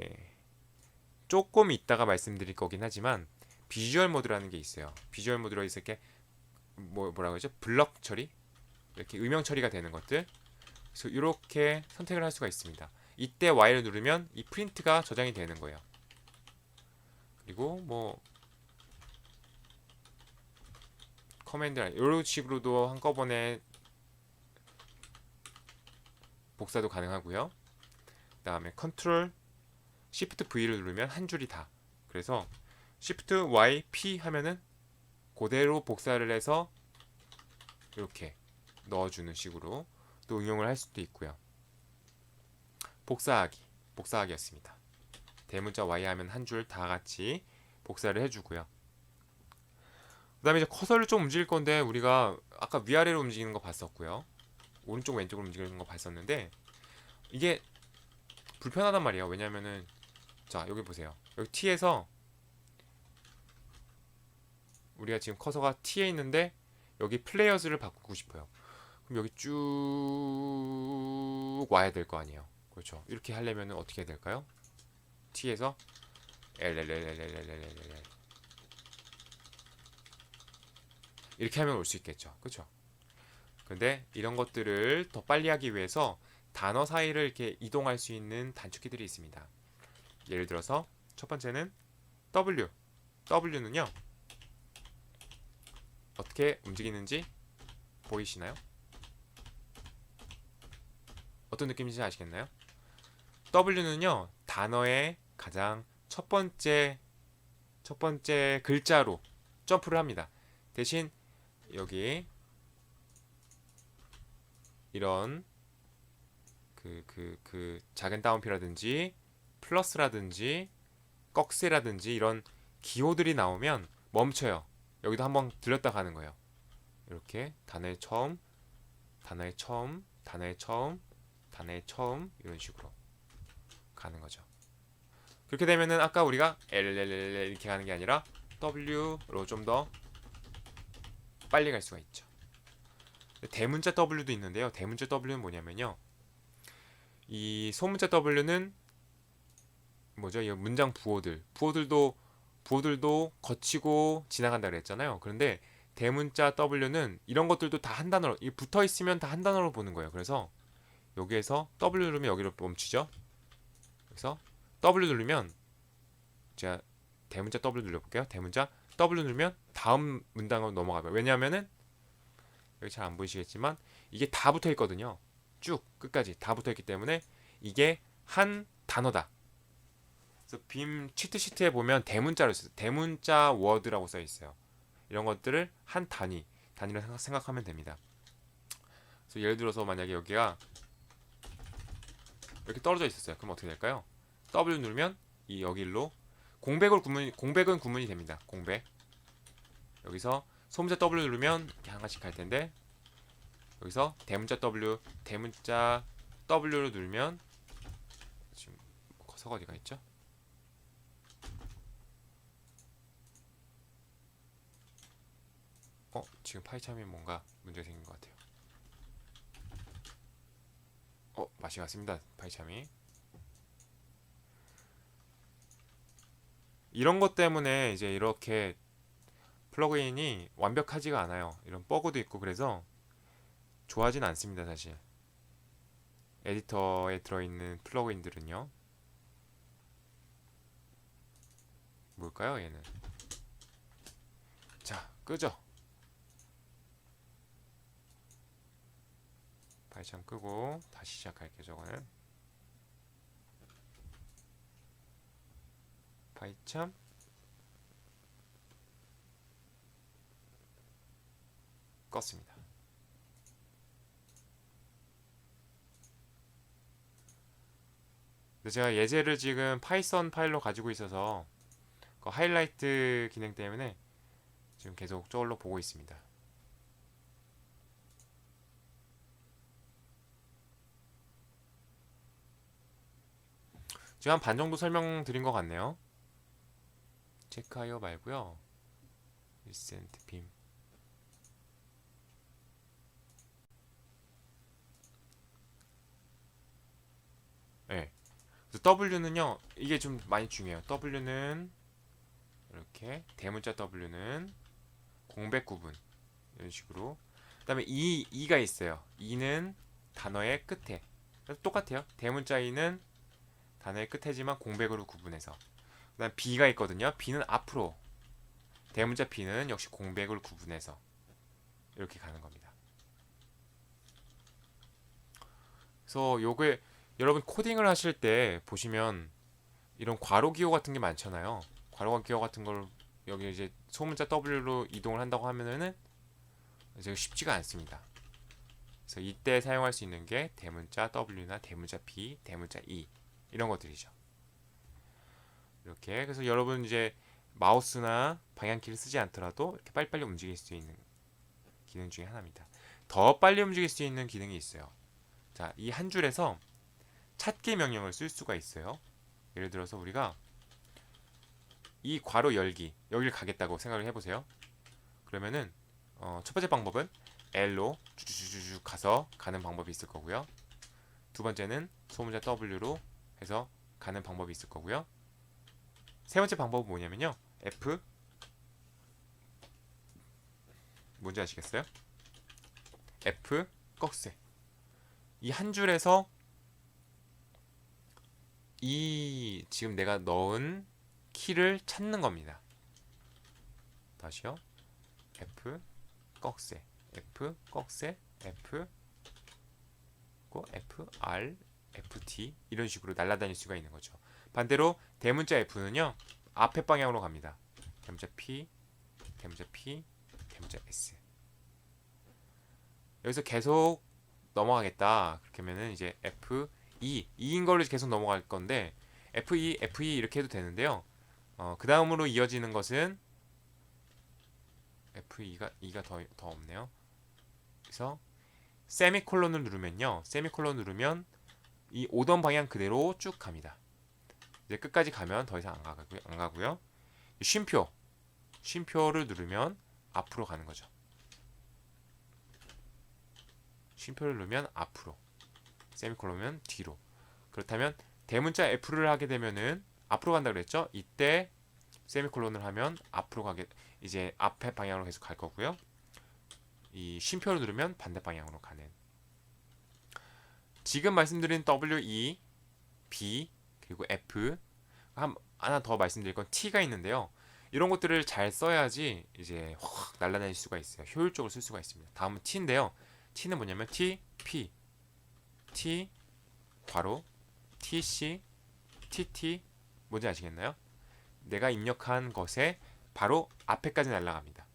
Speaker 1: 조금 이따가 말씀드릴 거긴 하지만, 비주얼 모드라는 게 있어요. 비주얼 모드로 있을 게 뭐라고 하죠? 블럭 처리, 이렇게 음영 처리가 되는 것들. 그래서 이렇게 선택을 할 수가 있습니다. 이때 Y를 누르면 이 프린트가 저장이 되는 거예요. 그리고 뭐 커맨드 이런 식으로도 한꺼번에 복사도 가능하고요. 그 다음에 컨트롤 Shift V를 누르면 한 줄이 다. 그래서 Shift Y P 하면은 그대로 복사를 해서 이렇게 넣어주는 식으로 또 응용을 할 수도 있고요. 복사하기였습니다. 대문자 Y 하면 한 줄 다 같이 복사를 해주고요. 그 다음에 이제 커서를 좀 움직일 건데, 우리가 아까 위아래로 움직이는 거 봤었고요. 오른쪽 왼쪽으로 움직이는 거 봤었는데, 이게 불편하단 말이에요. 왜냐면은, 자, 여기 보세요. 여기 T에서 우리가 지금 커서가 T에 있는데, 여기 플레이어즈를 바꾸고 싶어요. 그럼 여기 쭉 와야 될 거 아니에요. 그렇죠. 이렇게 하려면 어떻게 해야 될까요? T에서 LLLLLLLL 이렇게 하면 올 수 있겠죠. 그렇죠. 근데 이런 것들을 더 빨리 하기 위해서 단어 사이를 이렇게 이동할 수 있는 단축키들이 있습니다. 예를 들어서 첫 번째는 W. W는요, 어떻게 움직이는지 보이시나요? 어떤 느낌인지 아시겠나요? W는요, 단어의 가장 첫 번째 글자로 점프를 합니다. 대신 여기 이런 작은 따옴표라든지 플러스라든지 꺽쇠라든지 이런 기호들이 나오면 멈춰요. 여기도 한번 들렸다 가는 거예요. 이렇게 단어의 처음, 단어의 처음, 단어의 처음, 단어의 처음, 이런 식으로 가는 거죠. 그렇게 되면은 아까 우리가 LLL 이렇게 가는 게 아니라 W로 좀 더 빨리 갈 수가 있죠. 대문자 W도 있는데요. 대문자 W는 뭐냐면요, 이 소문자 W는 뭐죠? 이 문장 부호들도 거치고 지나간다 그랬잖아요. 그런데 대문자 W는 이런 것들도 다 한 단어로, 붙어 있으면 다 한 단어로 보는 거예요. 그래서 여기에서 W 누르면 여기로 멈추죠. 그래서 W 누르면, 제가 대문자 W 눌러볼게요. 대문자 W 누르면 다음 문장으로 넘어가요. 왜냐하면은 여기 잘 안 보이시겠지만 이게 다 붙어 있거든요. 쭉 끝까지 다 붙어 있기 때문에 이게 한 단어다. 그래서 빔 치트시트에 보면 대문자로 있어요. 대문자 워드라고 써 있어요. 이런 것들을 한 단위로 생각하면 됩니다. 그래서 예를 들어서 만약에 여기가 이렇게 떨어져 있었어요. 그럼 어떻게 될까요? W 누르면 이 여기로 공백은 구문이 됩니다. 공백. 여기서 소문자 W 누르면 이렇게 하나씩 갈 텐데, 여기서 대문자 W를 누르면, 지금 커서가 어디가 있죠? 지금 파이참에 뭔가 문제가 생긴 것 같아요. 맛이 갔습니다. 파이참이. 이런 것 때문에 이제 이렇게 플러그인이 완벽하지가 않아요. 이런 버그도 있고 그래서 좋아하진 않습니다, 사실. 에디터에 들어있는 플러그인들은요. 뭘까요, 얘는? 자, 끄죠. 파이참 끄고 다시 시작할게요, 저거는. 파이참 껐습니다. 근데 제가 예제를 지금 파이썬 파일로 가지고 있어서 그 하이라이트 기능 때문에 지금 계속 저걸로 보고 있습니다. 지금 한 반 정도 설명드린 것 같네요. 체크하여 말고요. 리센트 빔. 네. 그래서 W는요, 이게 좀 많이 중요해요. W는 이렇게 대문자 W는 공백 구분 이런 식으로. 그다음에 E가 있어요. E는 단어의 끝에. 똑같아요. 대문자 E는 단어의 끝에지만 공백으로 구분해서. 그다음 B가 있거든요. B는 앞으로. 대문자 B는 역시 공백을 구분해서 이렇게 가는 겁니다. 그래서 요게 여러분 코딩을 하실 때 보시면 이런 괄호 기호 같은 게 많잖아요. 괄호 기호 같은 걸 여기 이제 소문자 W로 이동을 한다고 하면은 이제 쉽지가 않습니다. 그래서 이때 사용할 수 있는 게 대문자 W나 대문자 B, 대문자 E 이런 것들이죠. 이렇게 그래서 여러분 이제 마우스나 방향키를 쓰지 않더라도 이렇게 빨리빨리 움직일 수 있는 기능 중에 하나입니다. 더 빨리 움직일 수 있는 기능이 있어요. 자, 이 한 줄에서 찾기 명령을 쓸 수가 있어요. 예를 들어서 우리가 이 괄호 열기 여기를 가겠다고 생각을 해보세요. 그러면은 첫 번째 방법은 L로 쭉쭉쭉 가서 가는 방법이 있을 거고요. 두 번째는 소문자 W로 해서 가는 방법이 있을 거고요. 세 번째 방법은 뭐냐면요. F 뭔지 아시겠어요? F 꺽쇠. 이 한 줄에서 이 지금 내가 넣은 키를 찾는 겁니다. 다시요. F 꺽쇠. F 꺽쇠. F F R F T 이런 식으로 날아다닐 수가 있는 거죠. 반대로 대문자 F는요. 앞에 방향으로 갑니다. 대문자 P, 대문자 P, 대문자 S. 여기서 계속 넘어가겠다. 그렇게 하면은 이제 F E, E인 걸로 계속 넘어갈 건데 F E, F E 이렇게 해도 되는데요. 그 다음으로 이어지는 것은 F E가 더 없네요. 그래서 세미콜론을 누르면요. 세미콜론 누르면 이 오던 방향 그대로 쭉 갑니다. 이제 끝까지 가면 더 이상 안 가고요. 쉼표를 누르면 앞으로 가는 거죠. 쉼표를 누르면 앞으로, 세미콜론은 뒤로. 그렇다면 대문자 F를 하게 되면은 앞으로 간다 그랬죠? 이때 세미콜론을 하면 앞으로 가게 이제 앞에 방향으로 계속 갈 거고요. 이 쉼표를 누르면 반대 방향으로 가는. 지금 말씀드린 W, E, B 그리고 F 하나 더 말씀드릴 건 T가 있는데요. 이런 것들을 잘 써야지 이제 확 날아다닐 수가 있어요. 효율적으로 쓸 수가 있습니다. 다음은 T인데요. T는 뭐냐면 T, P, T, 괄호, TC, TT 뭔지 아시겠나요? 내가 입력한 것에 바로 앞에까지 날아갑니다.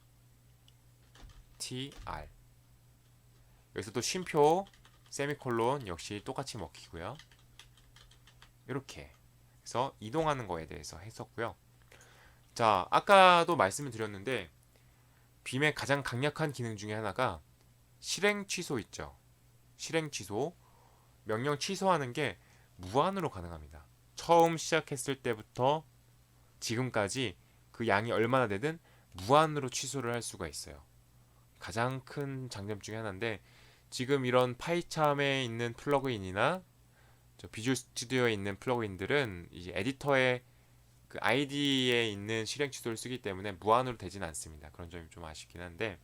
Speaker 1: TR 여기서도 쉼표, 세미콜론 역시 똑같이 먹히고요. 이렇게 해서 이동하는 거에 대해서 했었고요. 자, 아까도 말씀을 드렸는데 빔의 가장 강력한 기능 중에 하나가 실행 취소 있죠. 실행 취소, 명령 취소하는 게 무한으로 가능합니다. 처음 시작했을 때부터 지금까지 그 양이 얼마나 되든 무한으로 취소를 할 수가 있어요. 가장 큰 장점 중에 하나인데 지금 이런 파이참에 있는 플러그인이나 저 비주얼 스튜디오에 있는 플러그인들은 이제 에디터의 그 아이디에 있는 실행 취소를 쓰기 때문에 무한으로 되진 않습니다. 그런 점이 좀 아쉽긴 한데,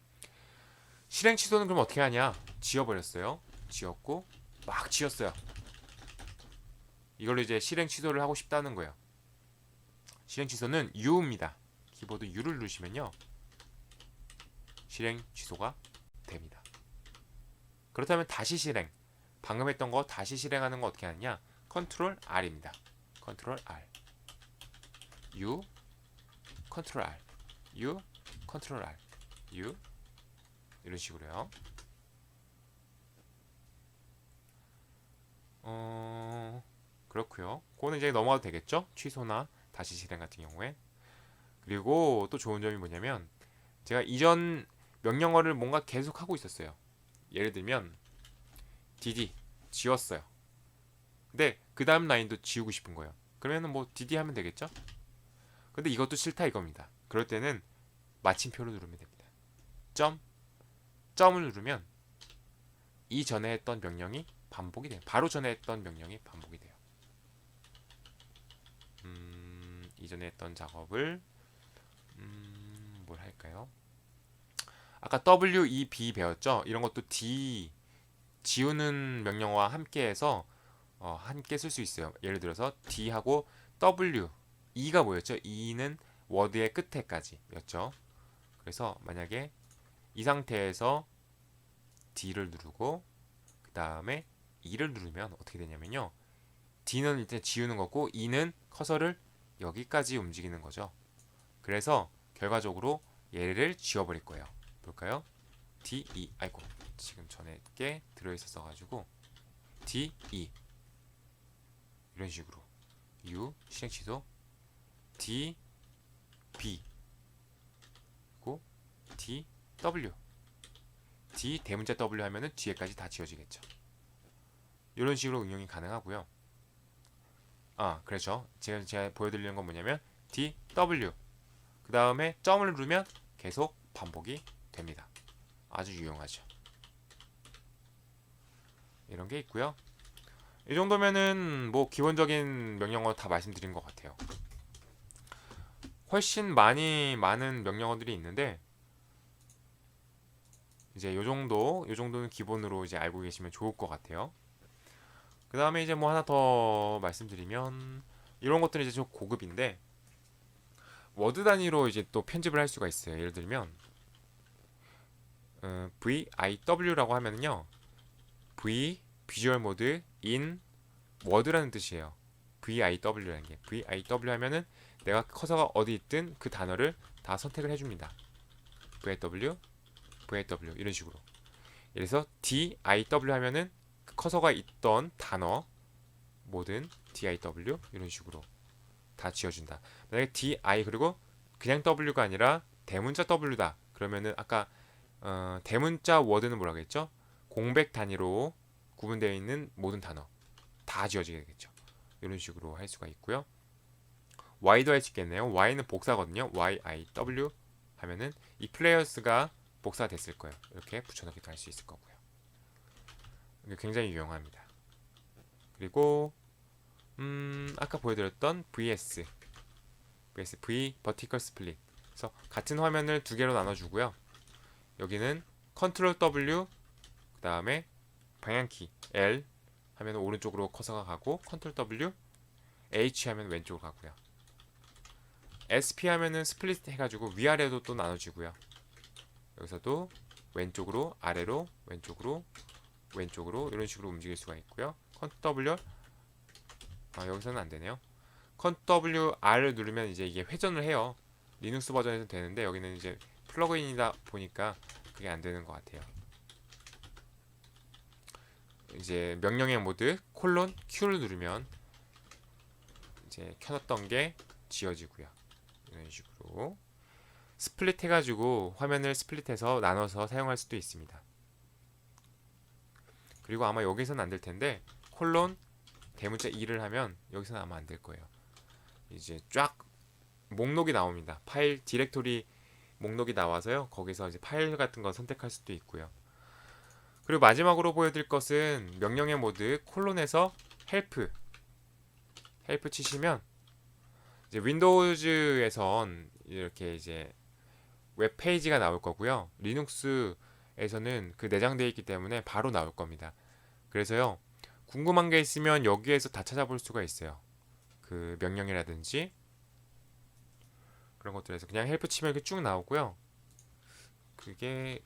Speaker 1: 실행 취소는 그럼 어떻게 하냐? 지워버렸어요. 지웠고 막 지웠어요. 이걸로 이제 실행 취소를 하고 싶다는 거예요. 실행 취소는 U입니다. 키보드 U를 누르시면요, 실행 취소가 됩니다. 그렇다면 다시 실행, 방금 했던 거 다시 실행하는 거 어떻게 하느냐? 컨트롤 R입니다. 컨트롤 R, U, 컨트롤 R, U, 컨트롤 R, U, 이런 식으로요. 그렇고요. 그거는 이제 넘어가도 되겠죠? 취소나 다시 실행 같은 경우에. 그리고 또 좋은 점이 뭐냐면, 제가 이전 명령어를 뭔가 계속 하고 있었어요. 예를 들면 dd 지웠어요. 근데 그 다음 라인도 지우고 싶은 거예요. 그러면은 뭐 dd 하면 되겠죠? 근데 이것도 싫다 이겁니다. 그럴 때는 마침표를 누르면 됩니다. 점을 누르면 이전에 했던 명령이 반복이 돼요. 바로 전에 했던 명령이 반복이 돼요. 이전에 했던 작업을 뭘 할까요? 아까 W, E, B 배웠죠? 이런 것도 D 지우는 명령어와 함께해서 함께 쓸 수 있어요. 예를 들어서 D하고 W, E가 뭐였죠? E는 워드의 끝에까지였죠. 그래서 만약에 이 상태에서 D를 누르고 그 다음에 E를 누르면 어떻게 되냐면요, D는 일단 지우는 거고 E는 커서를 여기까지 움직이는 거죠. 그래서 결과적으로 얘를 지워버릴 거예요. 볼까요? D, E, 아이고 지금 전에 게 들어있었어 가지고 D, E 이런 식으로 U 실행 취소, D, B 그리고 D, W, D 대문자 W 하면은 뒤에까지 다 지워지겠죠. 이런 식으로 응용이 가능하고요. 그렇죠. 제가 보여드리는 건 뭐냐면 D, W 그 다음에 점을 누르면 계속 반복이 됩니다. 아주 유용하죠. 이런 게 있고요. 이 정도면은 뭐 기본적인 명령어 다 말씀드린 것 같아요. 훨씬 많은 명령어들이 있는데 이제 요 정도는 기본으로 이제 알고 계시면 좋을 것 같아요. 그 다음에 이제 뭐 하나 더 말씀드리면, 이런 것들은 이제 좀 고급인데 워드 단위로 이제 또 편집을 할 수가 있어요. 예를 들면 VIW라고 하면은요, V 비주얼 모드 in 워드라는 뜻이에요. VIW라는 게, VIW 하면은 내가 커서가 어디 있든 그 단어를 다 선택을 해줍니다. VIW, VIW 이런 식으로. 그래서 DIW 하면은 그 커서가 있던 단어 모든 DIW 이런 식으로 다 지어준다. 만약에 DI 그리고 그냥 W가 아니라 대문자 W다. 그러면은 아까 대문자 워드는 뭐라고 했죠? 공백 단위로 구분되어 있는 모든 단어 다 지어지게 되겠죠. 이런 식으로 할 수가 있고요. Y도 할 수 있겠네요. Y는 복사거든요. YIW 하면은 이 플레이어스가 복사됐을 거예요. 이렇게 붙여넣기도 할 수 있을 거고요. 이게 굉장히 유용합니다. 그리고 아까 보여드렸던 VS V 버티컬 스플릿. 그래서 같은 화면을 두 개로 나눠주고요. 여기는 컨트롤 W 그 다음에 방향키 L 하면 오른쪽으로 커서가 가고, 컨트롤 W H 하면 왼쪽으로 가고요. SP 하면은 스플릿 해가지고 위아래도 또 나눠지고요. 여기서도 왼쪽으로 아래로 왼쪽으로 이런 식으로 움직일 수가 있고요. 컨트롤 W 여기서는 안 되네요. 컨트롤 W R을 누르면 이제 이게 회전을 해요. 리눅스 버전에서 되는데 여기는 이제 플러그인이다 보니까 그게 안 되는 것 같아요. 이제 명령의 모드 콜론 Q를 누르면 이제 켜놨던 게 지워지고요. 이런 식으로 스플릿 해가지고 화면을 스플릿해서 나눠서 사용할 수도 있습니다. 그리고 아마 여기서는 안 될 텐데 콜론 대문자 2를 하면 여기서는 아마 안 될 거예요. 이제 쫙 목록이 나옵니다. 파일 디렉토리 목록이 나와서요. 거기서 이제 파일 같은 거 선택할 수도 있고요. 그리고 마지막으로 보여드릴 것은 명령의 모드 콜론에서 헬프 치시면 이제 윈도우즈에선 이렇게 이제 웹페이지가 나올 거고요. 리눅스에서는 그 내장되어 있기 때문에 바로 나올 겁니다. 그래서요, 궁금한 게 있으면 여기에서 다 찾아볼 수가 있어요. 그 명령이라든지 그런 것들에서 그냥 헬프 치면 이렇게 쭉 나오고요. 그게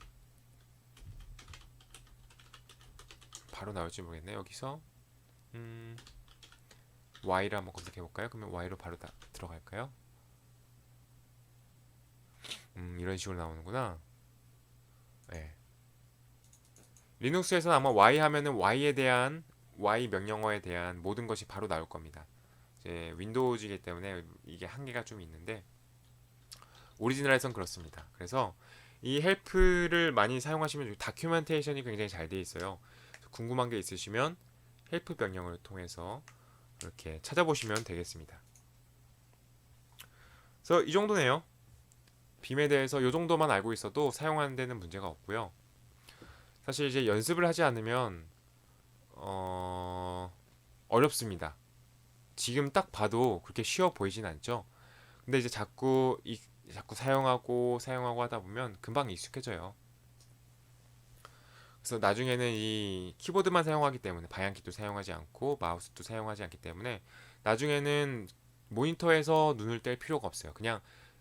Speaker 1: 바로 나올지 모르겠네. 여기서 Y를 한번 검색해 볼까요? 그러면 Y로 바로 들어갈까요? 이런 식으로 나오는구나. 네. 리눅스에서는 아마 Y 하면은 Y 명령어에 대한 모든 것이 바로 나올 겁니다. 이제 윈도우즈이기 때문에 이게 한계가 좀 있는데 오리지널에선 그렇습니다. 그래서 이 헬프를 많이 사용하시면 다큐멘테이션이 굉장히 잘 돼 있어요. 궁금한 게 있으시면 헬프 명령을 통해서 이렇게 찾아보시면 되겠습니다. 그래서 이 정도네요. 빔에 대해서 이 정도만 알고 있어도 사용하는 데는 문제가 없고요. 사실 이제 연습을 하지 않으면 어렵습니다. 지금 딱 봐도 그렇게 쉬워 보이진 않죠. 근데 이제 자꾸 사용하고 하다 보면 금방 익숙해져요. 그래서 나중에는 이 키보드만 사용하기 때문에 방향키도 사용하지 않고 마우스도 사용하지 않기 때문에 나중에는 모니터에서 눈을 뗄 필요가 없어요. 그냥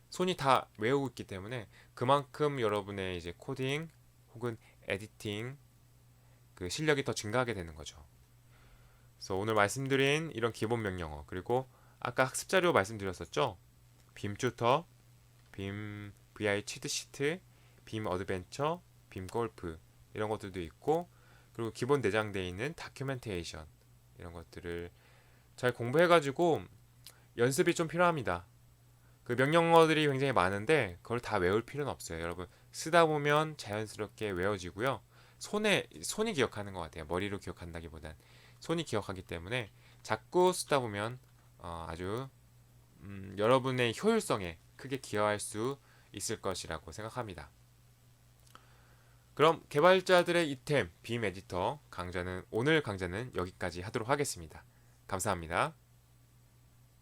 Speaker 1: 손이 다 외우고 있기 때문에 그만큼 여러분의 이제 코딩 혹은 에디팅 그 실력이 더 증가하게 되는 거죠. 그래서 오늘 말씀드린 이런 기본 명령어 그리고 아까 학습 자료 말씀드렸었죠. 빔 튜터, 빔 VI 치트시트, 빔 어드벤처, 빔 골프 이런 것들도 있고 그리고 기본 내장되어 있는 다큐멘테이션 이런 것들을 잘 공부해가지고 연습이 좀 필요합니다. 그 명령어들이 굉장히 많은데 그걸 다 외울 필요는 없어요. 여러분 쓰다 보면 자연스럽게 외워지고요. 손이 기억하는 것 같아요. 머리로 기억한다기보단 손이 기억하기 때문에 자꾸 쓰다 보면 아주 여러분의 효율성에 크게 기여할 수 있을 것이라고 생각합니다. 그럼 개발자들의 이템 빔 에디터 오늘 강좌는 여기까지 하도록 하겠습니다. 감사합니다.